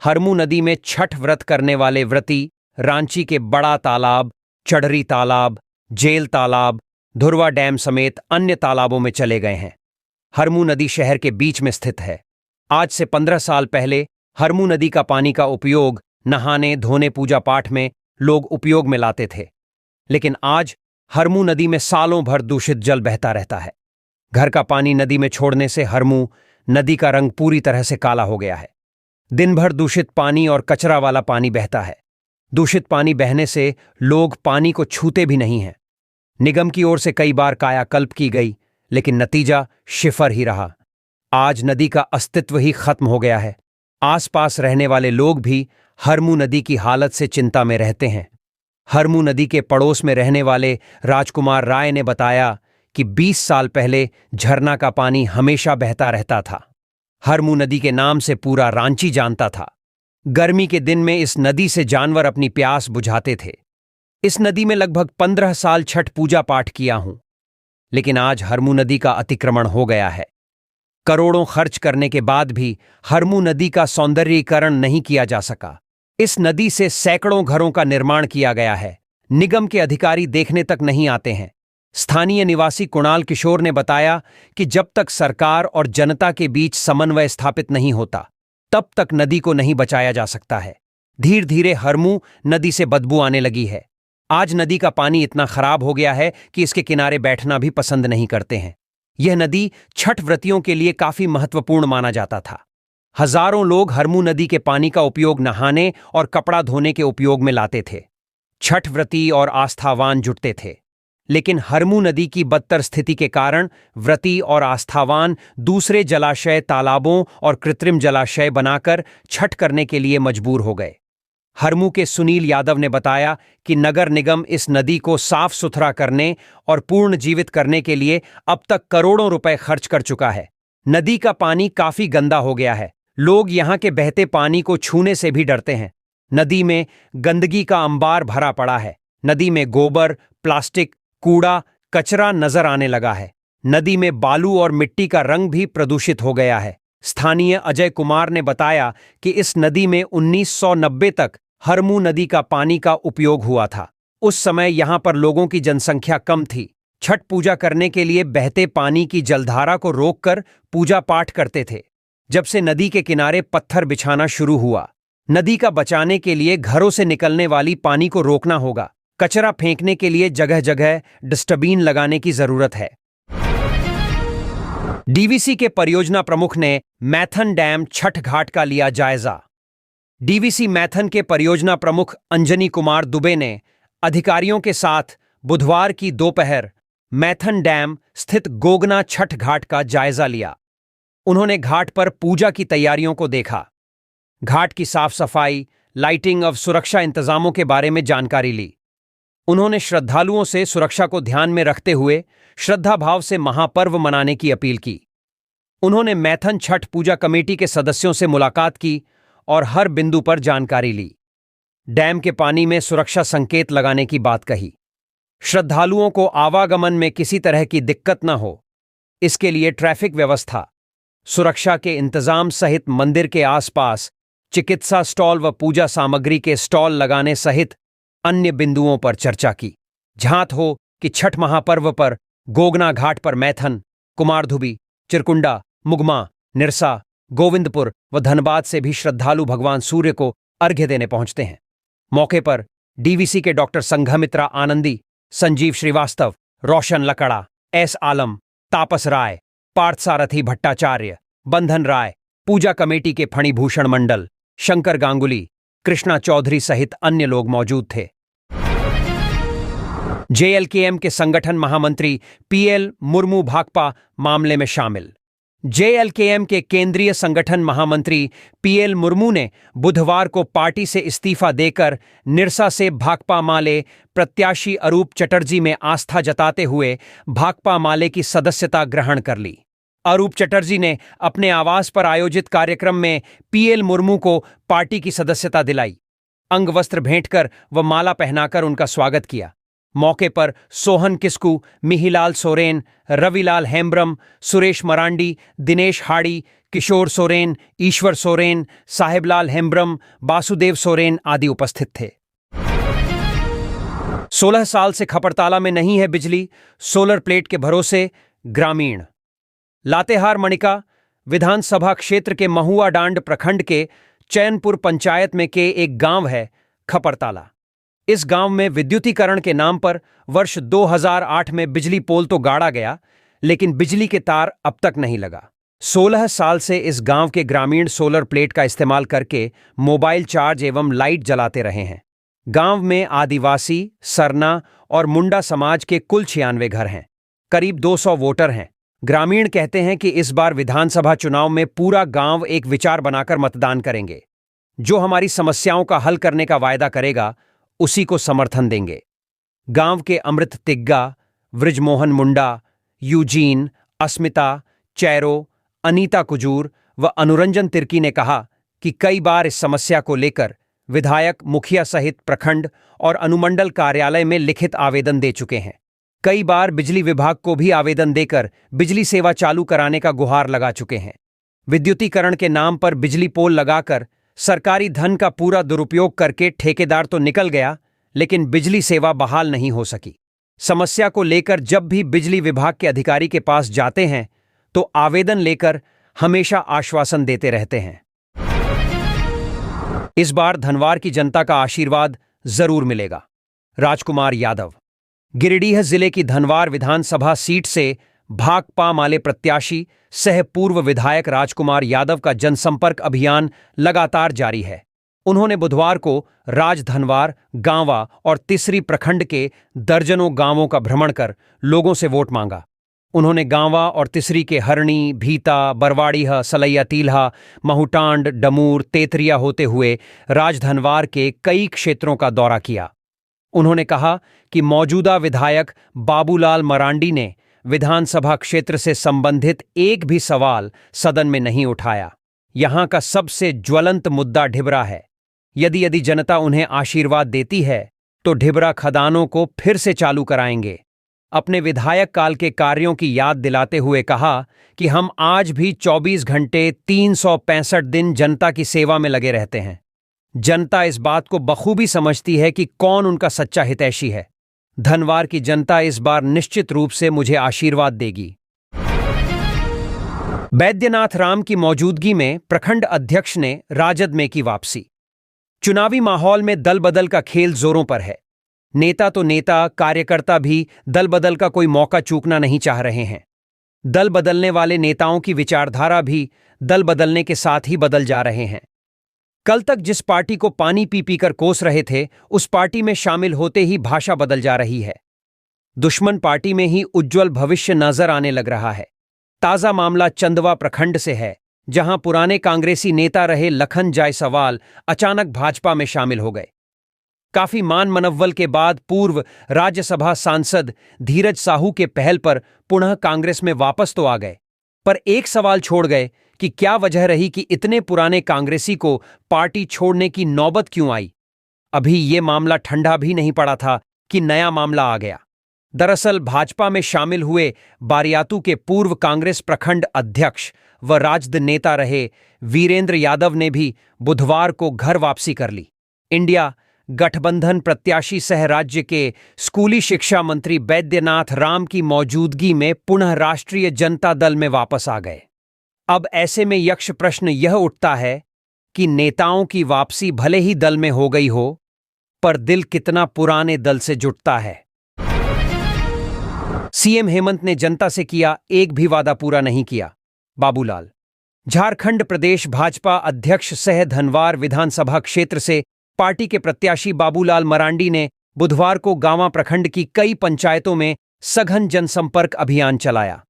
हरमू नदी में छठ व्रत करने वाले व्रती रांची के बड़ा तालाब, चढ़री तालाब, जेल तालाब, धुरवा डैम समेत अन्य तालाबों में चले गए हैं। हरमू नदी शहर के बीच में स्थित है। आज से 15 साल पहले हरमू नदी का पानी का उपयोग नहाने, धोने, पूजा पाठ में लोग उपयोग में लाते थे, लेकिन आज हरमू नदी में सालों भर दूषित जल बहता रहता है। घर का पानी नदी में छोड़ने से हरमू नदी का रंग पूरी तरह से काला हो गया है। दिन भर दूषित पानी और कचरा वाला पानी बहता है। दूषित पानी बहने से लोग पानी को छूते भी नहीं हैं। निगम की ओर से कई बार कायाकल्प की गई, लेकिन नतीजा शिफर ही रहा। आज नदी का अस्तित्व ही खत्म हो गया है। आसपास रहने वाले लोग भी हरमू नदी की हालत से चिंता में रहते हैं। हरमू नदी के पड़ोस में रहने वाले राजकुमार राय ने बताया कि 20 साल पहले झरना का पानी हमेशा बहता रहता था। हरमू नदी के नाम से पूरा रांची जानता था। गर्मी के दिन में इस नदी से जानवर अपनी प्यास बुझाते थे। इस नदी में लगभग 15 साल छठ पूजा पाठ किया हूं, लेकिन आज हरमू नदी का अतिक्रमण हो गया है। करोड़ों खर्च करने के बाद भी हरमू नदी का सौंदर्यीकरण नहीं किया जा सका। इस नदी से सैकड़ों घरों का निर्माण किया गया है। निगम के अधिकारी देखने तक नहीं आते हैं। स्थानीय निवासी कुणाल किशोर ने बताया कि जब तक सरकार और जनता के बीच समन्वय स्थापित नहीं होता, तब तक नदी को नहीं बचाया जा सकता है। धीरे धीरे हरमू नदी से बदबू आने लगी है। आज नदी का पानी इतना खराब हो गया है कि इसके किनारे बैठना भी पसंद नहीं करते हैं। यह नदी छठ व्रतियों के लिए काफी महत्वपूर्ण माना जाता था। हजारों लोग हरमू नदी के पानी का उपयोग नहाने और कपड़ा धोने के उपयोग में लाते थे। छठ व्रती और आस्थावान जुटते थे, लेकिन हरमू नदी की बदतर स्थिति के कारण व्रती और आस्थावान दूसरे जलाशय, तालाबों और कृत्रिम जलाशय बनाकर छठ करने के लिए मजबूर हो गए। हरमू के सुनील यादव ने बताया कि नगर निगम इस नदी को साफ सुथरा करने और पूर्ण जीवित करने के लिए अब तक करोड़ों रुपए खर्च कर चुका है। नदी का पानी काफी गंदा हो गया है। लोग यहां के बहते पानी को छूने से भी डरते हैं। नदी में गंदगी का अंबार भरा पड़ा है। नदी में गोबर, प्लास्टिक, कूड़ा, कचरा नजर आने लगा है। नदी में बालू और मिट्टी का रंग भी प्रदूषित हो गया है। स्थानीय अजय कुमार ने बताया कि इस नदी में 1990 तक हरमू नदी का पानी का उपयोग हुआ था। उस समय यहां पर लोगों की जनसंख्या कम थी। छठ पूजा करने के लिए बहते पानी की जलधारा को रोककर पूजा पाठ करते थे। जब से नदी के किनारे पत्थर बिछाना शुरू हुआ, नदी का बचाने के लिए घरों से निकलने वाली पानी को रोकना होगा। कचरा फेंकने के लिए जगह जगह डस्टबिन लगाने की जरूरत है। डीवीसी के परियोजना प्रमुख ने मैथन डैम छठ घाट का लिया जायजा। डीवीसी मैथन के परियोजना प्रमुख अंजनी कुमार दुबे ने अधिकारियों के साथ बुधवार की दोपहर मैथन डैम स्थित गोगना छठ घाट का जायजा लिया। उन्होंने घाट पर पूजा की तैयारियों को देखा। घाट की साफ सफाई, लाइटिंग और सुरक्षा इंतजामों के बारे में जानकारी ली। उन्होंने श्रद्धालुओं से सुरक्षा को ध्यान में रखते हुए श्रद्धा भाव से महापर्व मनाने की अपील की। उन्होंने मैथन छठ पूजा कमेटी के सदस्यों से मुलाकात की और हर बिंदु पर जानकारी ली। डैम के पानी में सुरक्षा संकेत लगाने की बात कही। श्रद्धालुओं को आवागमन में किसी तरह की दिक्कत न हो, इसके लिए ट्रैफिक व्यवस्था, सुरक्षा के इंतजाम सहित मंदिर के आसपास चिकित्सा स्टॉल व पूजा सामग्री के स्टॉल लगाने सहित अन्य बिंदुओं पर चर्चा की। झांत हो कि छठ महापर्व पर गोगना घाट पर मैथन, कुमारधुबी, चिरकुंडा, मुगमा, निरसा, गोविंदपुर व धनबाद से भी श्रद्धालु भगवान सूर्य को अर्घ्य देने पहुंचते हैं। मौके पर डीवीसी के डॉक्टर संघमित्रा आनंदी, संजीव श्रीवास्तव, रोशन लकड़ा, एस आलम, तापस राय, पार्थसारथी भट्टाचार्य, बंधन राय, पूजा कमेटी के फणिभूषण मंडल, शंकर गांगुली, कृष्णा चौधरी सहित अन्य लोग मौजूद थे। जेएलकेएम के संगठन महामंत्री पीएल मुर्मू भाकपा मामले में शामिल। जेएलकेएम के केंद्रीय संगठन महामंत्री पीएल मुर्मू ने बुधवार को पार्टी से इस्तीफा देकर निरसा से भाकपा माले प्रत्याशी अरूप चटर्जी में आस्था जताते हुए भाकपा माले की सदस्यता ग्रहण कर ली। अरूप चटर्जी ने अपने आवास पर आयोजित कार्यक्रम में पीएल मुर्मू को पार्टी की सदस्यता दिलाई। अंगवस्त्र भेंटकर व माला पहनाकर उनका स्वागत किया। मौके पर सोहन किस्कू, मिहिलाल सोरेन, रविलाल हेम्ब्रम, सुरेश मरांडी, दिनेश हाड़ी, किशोर सोरेन, ईश्वर सोरेन, साहेबलाल हेम्ब्रम, वासुदेव सोरेन आदि उपस्थित थे। 16 साल से खपड़ताला में नहीं है बिजली, सोलर प्लेट के भरोसे ग्रामीण। लातेहार मणिका विधानसभा क्षेत्र के महुआ डांड प्रखंड के चैनपुर पंचायत में के एक गांव है खपड़ताला। इस गांव में विद्युतीकरण के नाम पर वर्ष 2008 में बिजली पोल तो गाड़ा गया, लेकिन बिजली के तार अब तक नहीं लगा। 16 साल से इस गांव के ग्रामीण सोलर प्लेट का इस्तेमाल करके मोबाइल चार्ज एवं लाइट जलाते रहे हैं। गांव में आदिवासी, सरना और मुंडा समाज के कुल 96 घर हैं। करीब 200 वोटर हैं। ग्रामीण कहते हैं कि इस बार विधानसभा चुनाव में पूरा गांव एक विचार बनाकर मतदान करेंगे। जो हमारी समस्याओं का हल करने का वायदा करेगा, उसी को समर्थन देंगे। गांव के अमृत तिग्गा, वृजमोहन मुंडा, यूजीन, अस्मिता, चैरो, अनीता कुजूर व अनुरंजन तिर्की ने कहा कि कई बार इस समस्या को लेकर विधायक, मुखिया सहित प्रखंड और अनुमंडल कार्यालय में लिखित आवेदन दे चुके हैं। कई बार बिजली विभाग को भी आवेदन देकर बिजली सेवा चालू कराने का गुहार लगा चुके हैं। विद्युतीकरण के नाम पर बिजली पोल लगाकर सरकारी धन का पूरा दुरुपयोग करके ठेकेदार तो निकल गया, लेकिन बिजली सेवा बहाल नहीं हो सकी। समस्या को लेकर जब भी बिजली विभाग के अधिकारी के पास जाते हैं तो आवेदन लेकर हमेशा आश्वासन देते रहते हैं। इस बार धनवार की जनता का आशीर्वाद जरूर मिलेगा। राजकुमार यादव। गिरिडीह जिले की धनवार विधानसभा सीट से भाकपा माले प्रत्याशी सह पूर्व विधायक राजकुमार यादव का जनसंपर्क अभियान लगातार जारी है। उन्होंने बुधवार को राजधनवार, गांवा और तिसरी प्रखंड के दर्जनों गांवों का भ्रमण कर लोगों से वोट मांगा। उन्होंने गांवा और तिसरी के हरणी, भीता, बरवाड़ीह, सलैया तील्हा, महूटांड, डमूर, तेतरिया होते हुए राजधनवार के कई क्षेत्रों का दौरा किया। उन्होंने कहा कि मौजूदा विधायक बाबूलाल मरांडी ने विधानसभा क्षेत्र से संबंधित एक भी सवाल सदन में नहीं उठाया। यहां का सबसे ज्वलंत मुद्दा ढिबरा है। यदि जनता उन्हें आशीर्वाद देती है तो ढिबरा खदानों को फिर से चालू कराएंगे। अपने विधायक काल के कार्यों की याद दिलाते हुए कहा कि हम आज भी 24 घंटे 365 दिन जनता की सेवा में लगे रहते हैं। जनता इस बात को बखूबी समझती है कि कौन उनका सच्चा हितैषी है। धनवार की जनता इस बार निश्चित रूप से मुझे आशीर्वाद देगी। बैद्यनाथ राम की मौजूदगी में प्रखंड अध्यक्ष ने राजद में की वापसी। चुनावी माहौल में दल बदल का खेल जोरों पर है। नेता तो नेता, कार्यकर्ता भी दल बदल का कोई मौका चूकना नहीं चाह रहे हैं। दल बदलने वाले नेताओं की विचारधारा भी दल बदलने के साथ ही बदल जा रहे हैं। कल तक जिस पार्टी को पानी पी पी कर कोस रहे थे, उस पार्टी में शामिल होते ही भाषा बदल जा रही है। दुश्मन पार्टी में ही उज्जवल भविष्य नजर आने लग रहा है। ताजा मामला चंदवा प्रखंड से है, जहां पुराने कांग्रेसी नेता रहे लखन जायसवाल अचानक भाजपा में शामिल हो गए। काफी मान मनव्वल के बाद पूर्व राज्यसभा सांसद धीरज साहू के पहल पर पुनः कांग्रेस में वापस तो आ गए, पर एक सवाल छोड़ गए कि क्या वजह रही कि इतने पुराने कांग्रेसी को पार्टी छोड़ने की नौबत क्यों आई। अभी ये मामला ठंडा भी नहीं पड़ा था कि नया मामला आ गया। दरअसल भाजपा में शामिल हुए बारियातू के पूर्व कांग्रेस प्रखंड अध्यक्ष व राजद नेता रहे वीरेंद्र यादव ने भी बुधवार को घर वापसी कर ली। इंडिया गठबंधन प्रत्याशी सह राज्य के स्कूली शिक्षा मंत्री बैद्यनाथ राम की मौजूदगी में पुनः राष्ट्रीय जनता दल में वापस आ गए। अब ऐसे में यक्ष प्रश्न यह उठता है कि नेताओं की वापसी भले ही दल में हो गई हो, पर दिल कितना पुराने दल से जुटता है। सीएम हेमंत ने जनता से किया एक भी वादा पूरा नहीं किया। बाबूलाल। झारखंड प्रदेश भाजपा अध्यक्ष सह धनवार विधानसभा क्षेत्र से पार्टी के प्रत्याशी बाबूलाल मरांडी ने बुधवार को गांवा प्रखंड की कई पंचायतों में सघन जनसंपर्क अभियान चलाया।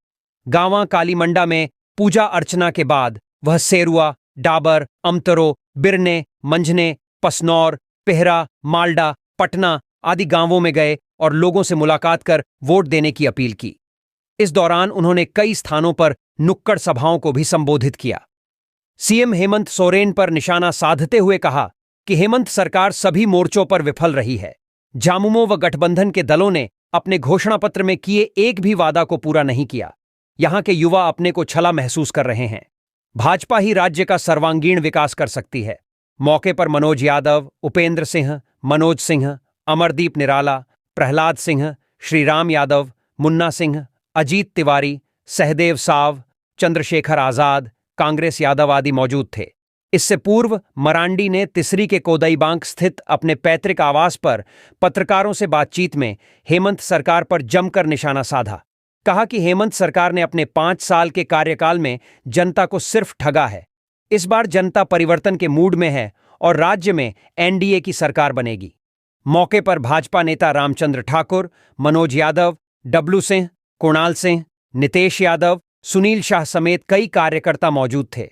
गांवा कालीमंडा में पूजा अर्चना के बाद वह सेरुआ, डाबर, अमतरो, बिरने, मंझने, पसनौर, पेहरा, मालडा, पटना आदि गांवों में गए और लोगों से मुलाकात कर वोट देने की अपील की। इस दौरान उन्होंने कई स्थानों पर नुक्कड़ सभाओं को भी संबोधित किया। सीएम हेमंत सोरेन पर निशाना साधते हुए कहा कि हेमंत सरकार सभी मोर्चों पर विफल रही है। झामुमो व गठबंधन के दलों ने अपने घोषणा पत्र में किए एक भी वादा को पूरा नहीं किया। यहां के युवा अपने को छला महसूस कर रहे हैं। भाजपा ही राज्य का सर्वांगीण विकास कर सकती है। मौके पर मनोज यादव, उपेंद्र सिंह, मनोज सिंह, अमरदीप निराला, प्रहलाद सिंह, श्रीराम यादव, मुन्ना सिंह, अजीत तिवारी, सहदेव साव, चंद्रशेखर आजाद, कांग्रेस यादव आदि मौजूद थे। इससे पूर्व मरांडी ने तिसरी के कोदईबांक स्थित अपने पैतृक आवास पर पत्रकारों से बातचीत में हेमंत सरकार पर जमकर निशाना साधा। कहा कि हेमंत सरकार ने अपने 5 साल के कार्यकाल में जनता को सिर्फ ठगा है। इस बार जनता परिवर्तन के मूड में है और राज्य में एनडीए की सरकार बनेगी। मौके पर भाजपा नेता रामचंद्र ठाकुर, मनोज यादव, डब्लू सिंह, कुणाल सिंह, नितेश यादव, सुनील शाह समेत कई कार्यकर्ता मौजूद थे।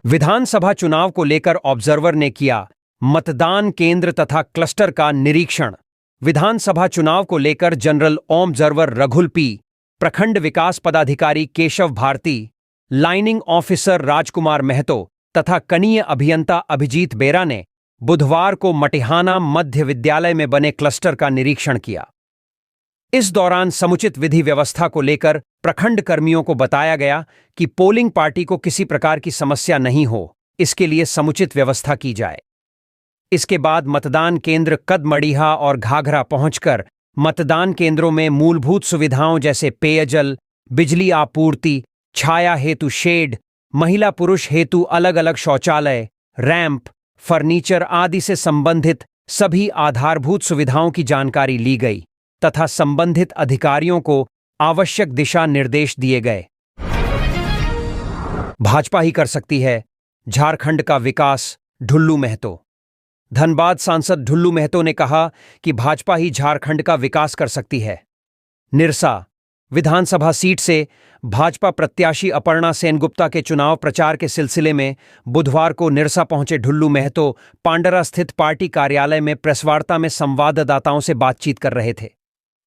विधानसभा चुनाव को लेकर ऑब्जर्वर ने किया मतदान केंद्र तथा क्लस्टर का निरीक्षण। विधानसभा चुनाव को लेकर जनरल ऑब्जर्वर रघुल पी, प्रखंड विकास पदाधिकारी केशव भारती, लाइनिंग ऑफिसर राजकुमार महतो तथा कनीय अभियंता अभिजीत बेरा ने बुधवार को मटिहाना मध्य विद्यालय में बने क्लस्टर का निरीक्षण किया। इस दौरान समुचित विधि व्यवस्था को लेकर प्रखंड कर्मियों को बताया गया कि पोलिंग पार्टी को किसी प्रकार की समस्या नहीं हो, इसके लिए समुचित व्यवस्था की जाए। इसके बाद मतदान केंद्र कदमड़ीहा और घाघरा पहुंचकर मतदान केंद्रों में मूलभूत सुविधाओं जैसे पेयजल, बिजली आपूर्ति, छाया हेतु शेड, महिला पुरुष हेतु अलग अलग शौचालय, रैंप, फर्नीचर आदि से संबंधित सभी आधारभूत सुविधाओं की जानकारी ली गई तथा संबंधित अधिकारियों को आवश्यक दिशा निर्देश दिए गए। भाजपा ही कर सकती है, झारखंड का विकास, ढुल्लू महतो। धनबाद सांसद ढुल्लू महतो ने कहा कि भाजपा ही झारखंड का विकास कर सकती है। निरसा विधानसभा सीट से भाजपा प्रत्याशी अपर्णा सेनगुप्ता के चुनाव प्रचार के सिलसिले में बुधवार को निरसा पहुंचे ढुल्लू महतो पांडरा स्थित पार्टी कार्यालय में प्रेसवार्ता में संवाददाताओं से बातचीत कर रहे थे।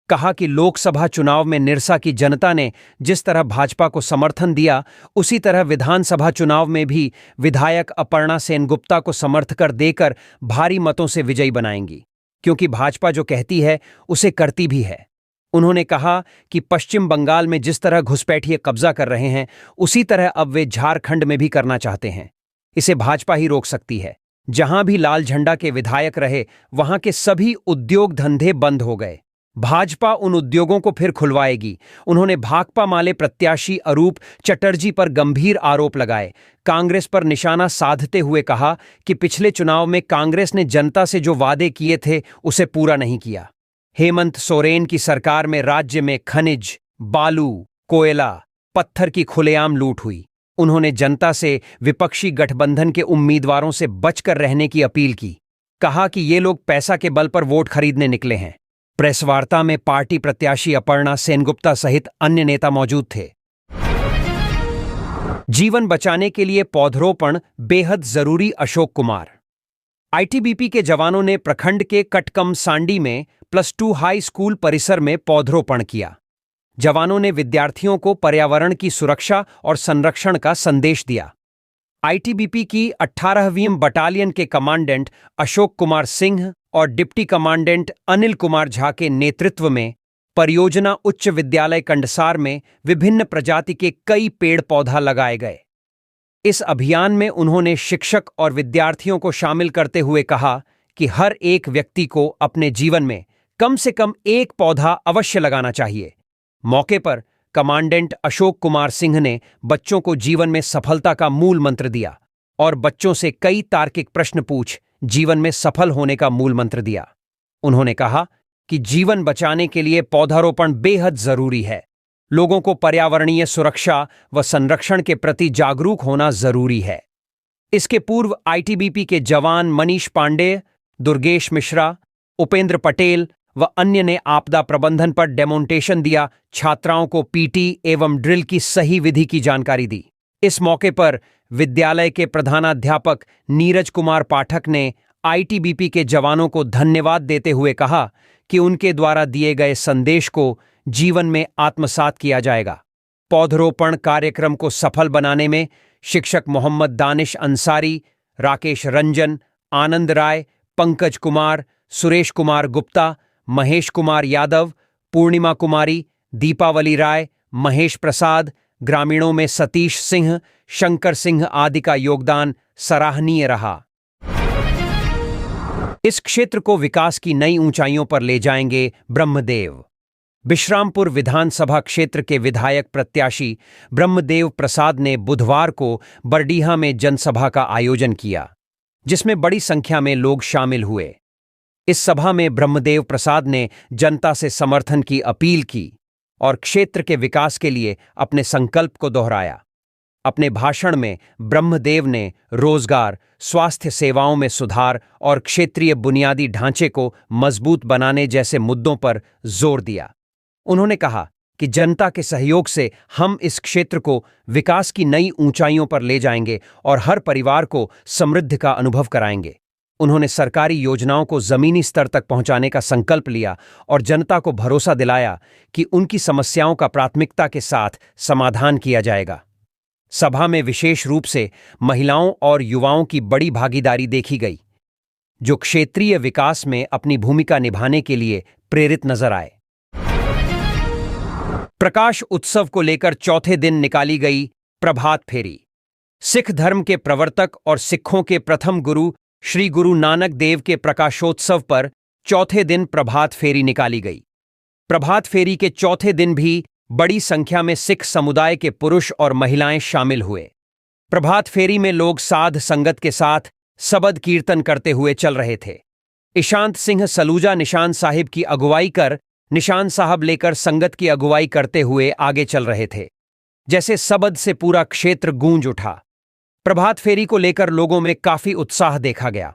कहा कि लोकसभा चुनाव में निरसा की जनता ने जिस तरह भाजपा को समर्थन दिया, उसी तरह विधानसभा चुनाव में भी विधायक अपर्णा सेनगुप्ता को समर्थन देकर भारी मतों से विजयी बनाएंगी, क्योंकि भाजपा जो कहती है उसे करती भी है। उन्होंने कहा कि पश्चिम बंगाल में जिस तरह घुसपैठिए कब्जा कर रहे हैं, उसी तरह अब वे झारखंड में भी करना चाहते हैं। इसे भाजपा ही रोक सकती है। जहां भी लाल झंडा के विधायक रहे, वहां के सभी उद्योग धंधे बंद हो गए। भाजपा उन उद्योगों को फिर खुलवाएगी। उन्होंने भाकपा माले प्रत्याशी अरूप चटर्जी पर गंभीर आरोप लगाए। कांग्रेस पर निशाना साधते हुए कहा कि पिछले चुनाव में कांग्रेस ने जनता से जो वादे किए थे, उसे पूरा नहीं किया। हेमंत सोरेन की सरकार में राज्य में खनिज, बालू, कोयला, पत्थर की खुलेआम लूट हुई। उन्होंने जनता से विपक्षी गठबंधन के उम्मीदवारों से बचकर रहने की अपील की। कहा कि ये लोग पैसा के बल पर वोट खरीदने निकले हैं। प्रेस वार्ता में पार्टी प्रत्याशी अपर्णा सेनगुप्ता सहित अन्य नेता मौजूद थे। जीवन बचाने के लिए पौधरोपण बेहद जरूरी, अशोक कुमार। आईटीबीपी के जवानों ने प्रखंड के कटकमसांडी में +2 हाई स्कूल परिसर में पौधरोपण किया। जवानों ने विद्यार्थियों को पर्यावरण की सुरक्षा और संरक्षण का संदेश दिया। आईटीबीपी की 18वीं बटालियन के कमांडेंट अशोक कुमार सिंह और डिप्टी कमांडेंट अनिल कुमार झा के नेतृत्व में परियोजना उच्च विद्यालय कंडसार में विभिन्न प्रजाति के कई पेड़ पौधा लगाए गए। इस अभियान में उन्होंने शिक्षक और विद्यार्थियों को शामिल करते हुए कहा कि हर एक व्यक्ति को अपने जीवन में कम से कम एक पौधा अवश्य लगाना चाहिए। मौके पर कमांडेंट अशोक कुमार सिंह ने बच्चों को जीवन में सफलता का मूल मंत्र दिया और बच्चों से कई तार्किक प्रश्न पूछ जीवन में सफल होने का मूल मंत्र दिया। उन्होंने कहा कि जीवन बचाने के लिए पौधारोपण बेहद जरूरी है। लोगों को पर्यावरणीय सुरक्षा व संरक्षण के प्रति जागरूक होना जरूरी है। इसके पूर्व आईटीबीपी के जवान मनीष पांडेय, दुर्गेश मिश्रा, उपेंद्र पटेल व अन्य ने आपदा प्रबंधन पर डेमोन्स्ट्रेशन दिया। छात्राओं को पीटी एवं ड्रिल की सही विधि की जानकारी दी। इस मौके पर विद्यालय के प्रधानाध्यापक नीरज कुमार पाठक ने आईटीबीपी के जवानों को धन्यवाद देते हुए कहा कि उनके द्वारा दिए गए संदेश को जीवन में आत्मसात किया जाएगा। पौधरोपण कार्यक्रम को सफल बनाने में शिक्षक मोहम्मद दानिश अंसारी, राकेश रंजन, आनंद राय, पंकज कुमार, सुरेश कुमार गुप्ता, महेश कुमार यादव, पूर्णिमा कुमारी, दीपावली राय, महेश प्रसाद, ग्रामीणों में सतीश सिंह, शंकर सिंह आदि का योगदान सराहनीय रहा। इस क्षेत्र को विकास की नई ऊंचाइयों पर ले जाएंगे ब्रह्मदेव। बिश्रामपुर विधानसभा क्षेत्र के विधायक प्रत्याशी ब्रह्मदेव प्रसाद ने बुधवार को बरडीहा में जनसभा का आयोजन किया, जिसमें बड़ी संख्या में लोग शामिल हुए। इस सभा में ब्रह्मदेव प्रसाद ने जनता से समर्थन की अपील की और क्षेत्र के विकास के लिए अपने संकल्प को दोहराया। अपने भाषण में ब्रह्मदेव ने रोजगार, स्वास्थ्य सेवाओं में सुधार और क्षेत्रीय बुनियादी ढांचे को मजबूत बनाने जैसे मुद्दों पर जोर दिया। उन्होंने कहा कि जनता के सहयोग से हम इस क्षेत्र को विकास की नई ऊंचाइयों पर ले जाएंगे और हर परिवार को समृद्धि का अनुभव कराएंगे। उन्होंने सरकारी योजनाओं को जमीनी स्तर तक पहुंचाने का संकल्प लिया और जनता को भरोसा दिलाया कि उनकी समस्याओं का प्राथमिकता के साथ समाधान किया जाएगा। सभा में विशेष रूप से महिलाओं और युवाओं की बड़ी भागीदारी देखी गई, जो क्षेत्रीय विकास में अपनी भूमिका निभाने के लिए प्रेरित नजर आए। प्रकाश उत्सव को लेकर चौथे दिन निकाली गई प्रभात फेरी। सिख धर्म के प्रवर्तक और सिखों के प्रथम गुरु श्री गुरु नानक देव के प्रकाशोत्सव पर चौथे दिन प्रभात फेरी निकाली गई। प्रभात फेरी के चौथे दिन भी बड़ी संख्या में सिख समुदाय के पुरुष और महिलाएं शामिल हुए। प्रभात फेरी में लोग साध संगत के साथ सबद कीर्तन करते हुए चल रहे थे। ईशांत सिंह सलूजा निशान साहिब की अगुवाई कर निशान साहब लेकर संगत की अगुवाई करते हुए आगे चल रहे थे। जैसे सबद से पूरा क्षेत्र गूंज उठा। प्रभात फेरी को लेकर लोगों में काफी उत्साह देखा गया।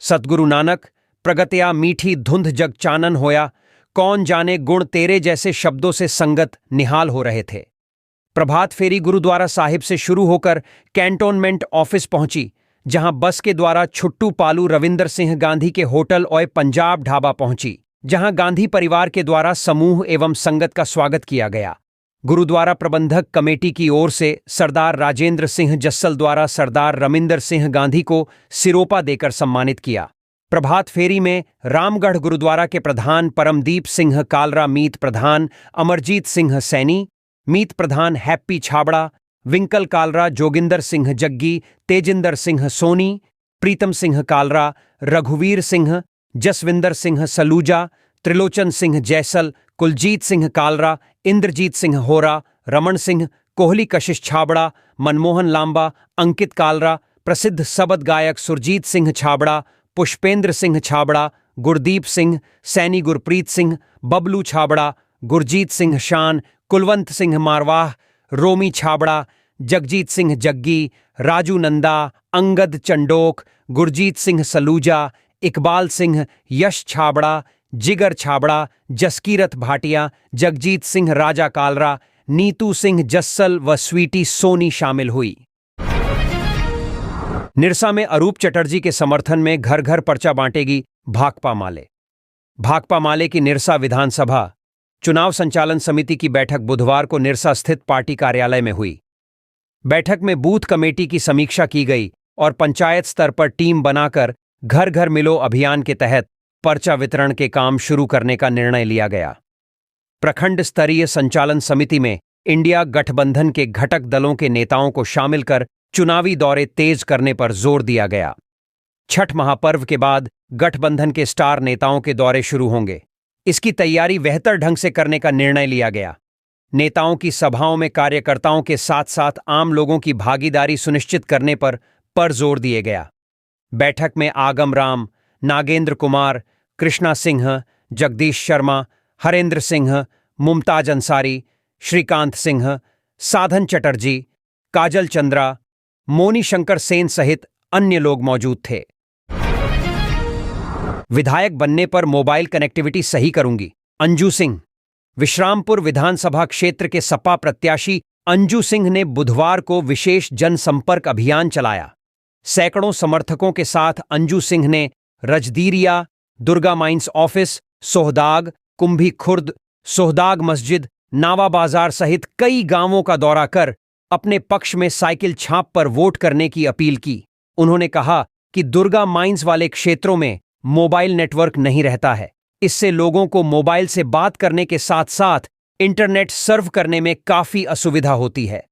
सतगुरु नानक प्रगत्या मीठी धुंध जग चानन होया, कौन जाने गुण तेरे जैसे शब्दों से संगत निहाल हो रहे थे। प्रभात फेरी गुरुद्वारा साहिब से शुरू होकर कैंटोनमेंट ऑफिस पहुंची, जहां बस के द्वारा छुट्टू पालू रविंदर सिंह गांधी के होटल और पंजाब ढाबा पहुंची, जहां गांधी परिवार के द्वारा समूह एवं संगत का स्वागत किया गया। गुरुद्वारा प्रबंधक कमेटी की ओर से सरदार राजेंद्र सिंह जस्सल द्वारा सरदार रमिंदर सिंह गांधी को सिरोपा देकर सम्मानित किया। प्रभात फेरी में रामगढ़ गुरुद्वारा के प्रधान परमदीप सिंह कालरा, मीत प्रधान अमरजीत सिंह सैनी, मीत प्रधान हैप्पी छाबड़ा, विंकल कालरा, जोगिंदर सिंह जग्गी, तेजिंदर सिंह सोनी, प्रीतम सिंह कालरा, रघुवीर सिंह, जसविंदर सिंह सलूजा, त्रिलोचन सिंह जैसल, कुलजीत सिंह कालरा, इंद्रजीत सिंह होरा, रमन सिंह, कोहली कशिश छाबड़ा, मनमोहन लांबा, अंकित कालरा, प्रसिद्ध सबद गायक सुरजीत सिंह छाबड़ा, पुष्पेंद्र सिंह छाबड़ा, गुरदीप सिंह, सैनी गुरप्रीत सिंह, बबलू छाबड़ा, गुरजीत सिंह शान, कुलवंत सिंह मारवाह, रोमी छाबड़ा, जगजीत सिंह जग्गी, राजू नंदा, अंगद चंडोक, गुरजीत सिंह सलूजा, इकबाल सिंह, यश छाबड़ा, जिगर छाबड़ा, जसकीरत भाटिया, जगजीत सिंह राजा कालरा, नीतू सिंह जस्सल व स्वीटी सोनी शामिल हुई। निरसा में अरूप चटर्जी के समर्थन में घर घर पर्चा बांटेगी भाकपा माले। भाकपा माले की निरसा विधानसभा चुनाव संचालन समिति की बैठक बुधवार को निरसा स्थित पार्टी कार्यालय में हुई। बैठक में बूथ कमेटी की समीक्षा की गई और पंचायत स्तर पर टीम बनाकर घर घर मिलो अभियान के तहत पर्चा वितरण के काम शुरू करने का निर्णय लिया गया। प्रखंड स्तरीय संचालन समिति में इंडिया गठबंधन के घटक दलों के नेताओं को शामिल कर चुनावी दौरे तेज करने पर जोर दिया गया। छठ महापर्व के बाद गठबंधन के स्टार नेताओं के दौरे शुरू होंगे। इसकी तैयारी बेहतर ढंग से करने का निर्णय लिया गया। नेताओं की सभाओं में कार्यकर्ताओं के साथ साथ आम लोगों की भागीदारी सुनिश्चित करने पर जोर दिया गया। बैठक में आगम राम, नागेंद्र कुमार, कृष्णा सिंह, जगदीश शर्मा, हरेंद्र सिंह, मुमताज अंसारी, श्रीकांत सिंह, साधन चटर्जी, काजल चंद्रा, मोनी शंकर सेन सहित अन्य लोग मौजूद थे। विधायक बनने पर मोबाइल कनेक्टिविटी सही करूंगी, अंजू सिंह। विश्रामपुर विधानसभा क्षेत्र के सपा प्रत्याशी अंजू सिंह ने बुधवार को विशेष जनसंपर्क अभियान चलाया। सैकड़ों समर्थकों के साथ अंजू सिंह ने रजदीरिया, दुर्गा माइंस ऑफिस, सोहदाग, कुंभी खुर्द, सोहदाग मस्जिद, नावा बाजार सहित कई गांवों का दौरा कर अपने पक्ष में साइकिल छाप पर वोट करने की अपील की। उन्होंने कहा कि दुर्गा माइंस वाले क्षेत्रों में मोबाइल नेटवर्क नहीं रहता है। इससे लोगों को मोबाइल से बात करने के साथ साथ इंटरनेट सर्व करने में काफी असुविधा होती है।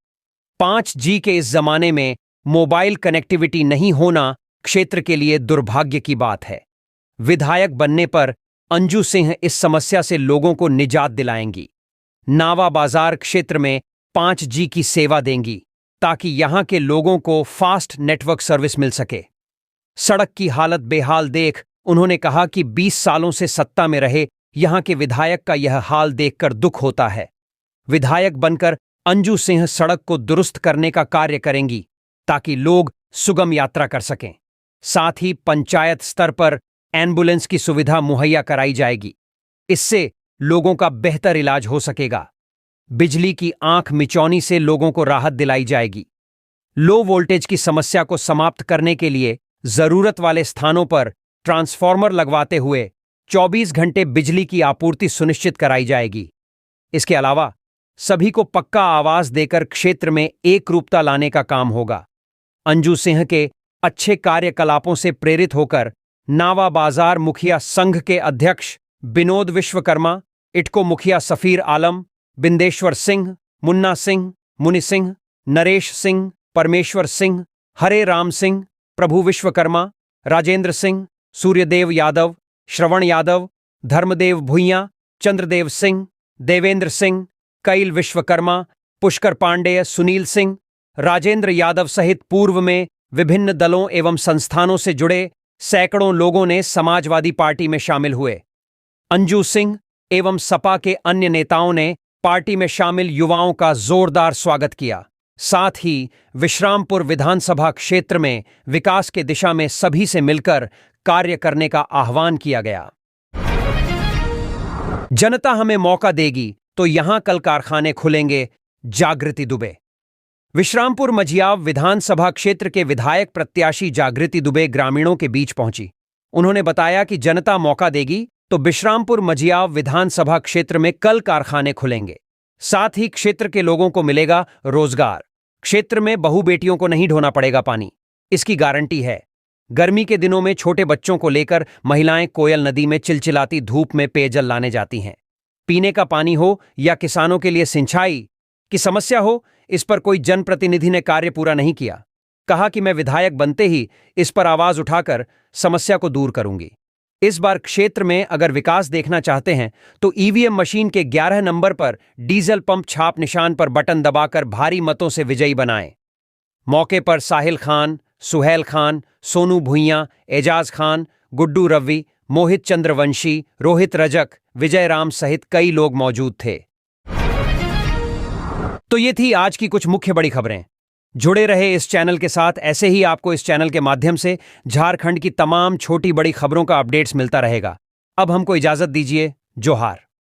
5G के इस जमाने में मोबाइल कनेक्टिविटी नहीं होना क्षेत्र के लिए दुर्भाग्य की बात है। विधायक बनने पर अंजू सिंह इस समस्या से लोगों को निजात दिलाएंगी। नावा बाजार क्षेत्र में 5G की सेवा देंगी ताकि यहां के लोगों को फास्ट नेटवर्क सर्विस मिल सके। सड़क की हालत बेहाल देख उन्होंने कहा कि 20 सालों से सत्ता में रहे यहां के विधायक का यह हाल देखकर दुख होता है। विधायक बनकर अंजू सिंह सड़क को दुरुस्त करने का कार्य करेंगी ताकि लोग सुगम यात्रा कर सकें। साथ ही पंचायत स्तर पर एम्बुलेंस की सुविधा मुहैया कराई जाएगी। इससे लोगों का बेहतर इलाज हो सकेगा। बिजली की आंख मिचौनी से लोगों को राहत दिलाई जाएगी। लो वोल्टेज की समस्या को समाप्त करने के लिए जरूरत वाले स्थानों पर ट्रांसफार्मर लगवाते हुए 24 घंटे बिजली की आपूर्ति सुनिश्चित कराई जाएगी। इसके अलावा सभी को पक्का आवास देकर क्षेत्र में एकरूपता लाने का काम होगा। अंजू सिंह के अच्छे कार्यकलापों से प्रेरित होकर नावा बाजार मुखिया संघ के अध्यक्ष विनोद विश्वकर्मा, इटको मुखिया सफीर आलम, बिंदेश्वर सिंह, मुन्ना सिंह, मुनि सिंह, नरेश सिंह, परमेश्वर सिंह, हरे राम सिंह, प्रभु विश्वकर्मा, राजेंद्र सिंह, सूर्यदेव यादव, श्रवण यादव, धर्मदेव भुइयां, चंद्रदेव सिंह, देवेंद्र सिंह, कैल विश्वकर्मा, पुष्कर पांडेय, सुनील सिंह, राजेंद्र यादव सहित पूर्व में विभिन्न दलों एवं संस्थानों से जुड़े सैकड़ों लोगों ने समाजवादी पार्टी में शामिल हुए। अंजू सिंह एवं सपा के अन्य नेताओं ने पार्टी में शामिल युवाओं का जोरदार स्वागत किया। साथ ही विश्रामपुर विधानसभा क्षेत्र में विकास के दिशा में सभी से मिलकर कार्य करने का आह्वान किया गया। जनता हमें मौका देगी तो यहां कल कारखाने खुलेंगे, जागृति दुबे। विश्रामपुर मझियाव विधानसभा क्षेत्र के विधायक प्रत्याशी जागृति दुबे ग्रामीणों के बीच पहुंची। उन्होंने बताया कि जनता मौका देगी तो विश्रामपुर मझियाव विधानसभा क्षेत्र में कल कारखाने खुलेंगे। साथ ही क्षेत्र के लोगों को मिलेगा रोजगार। क्षेत्र में बहू बेटियों को नहीं ढोना पड़ेगा पानी, इसकी गारंटी है। गर्मी के दिनों में छोटे बच्चों को लेकर महिलाएं कोयल नदी में चिलचिलाती धूप में पेयजल लाने जाती हैं। पीने का पानी हो या किसानों के लिए सिंचाई की समस्या हो, इस पर कोई जनप्रतिनिधि ने कार्य पूरा नहीं किया। कहा कि मैं विधायक बनते ही इस पर आवाज उठाकर समस्या को दूर करूंगी। इस बार क्षेत्र में अगर विकास देखना चाहते हैं तो ईवीएम मशीन के 11 नंबर पर डीजल पंप छाप निशान पर बटन दबाकर भारी मतों से विजयी बनाएं। मौके पर साहिल खान, सुहेल खान, सोनू भुइयां, एजाज खान, गुड्डू रवि, मोहित चंद्रवंशी, रोहित रजक, विजय राम सहित कई लोग मौजूद थे। तो ये थी आज की कुछ मुख्य बड़ी खबरें। जुड़े रहे इस चैनल के साथ। ऐसे ही आपको इस चैनल के माध्यम से झारखंड की तमाम छोटी बड़ी खबरों का अपडेट्स मिलता रहेगा। अब हमको इजाजत दीजिए। जोहार।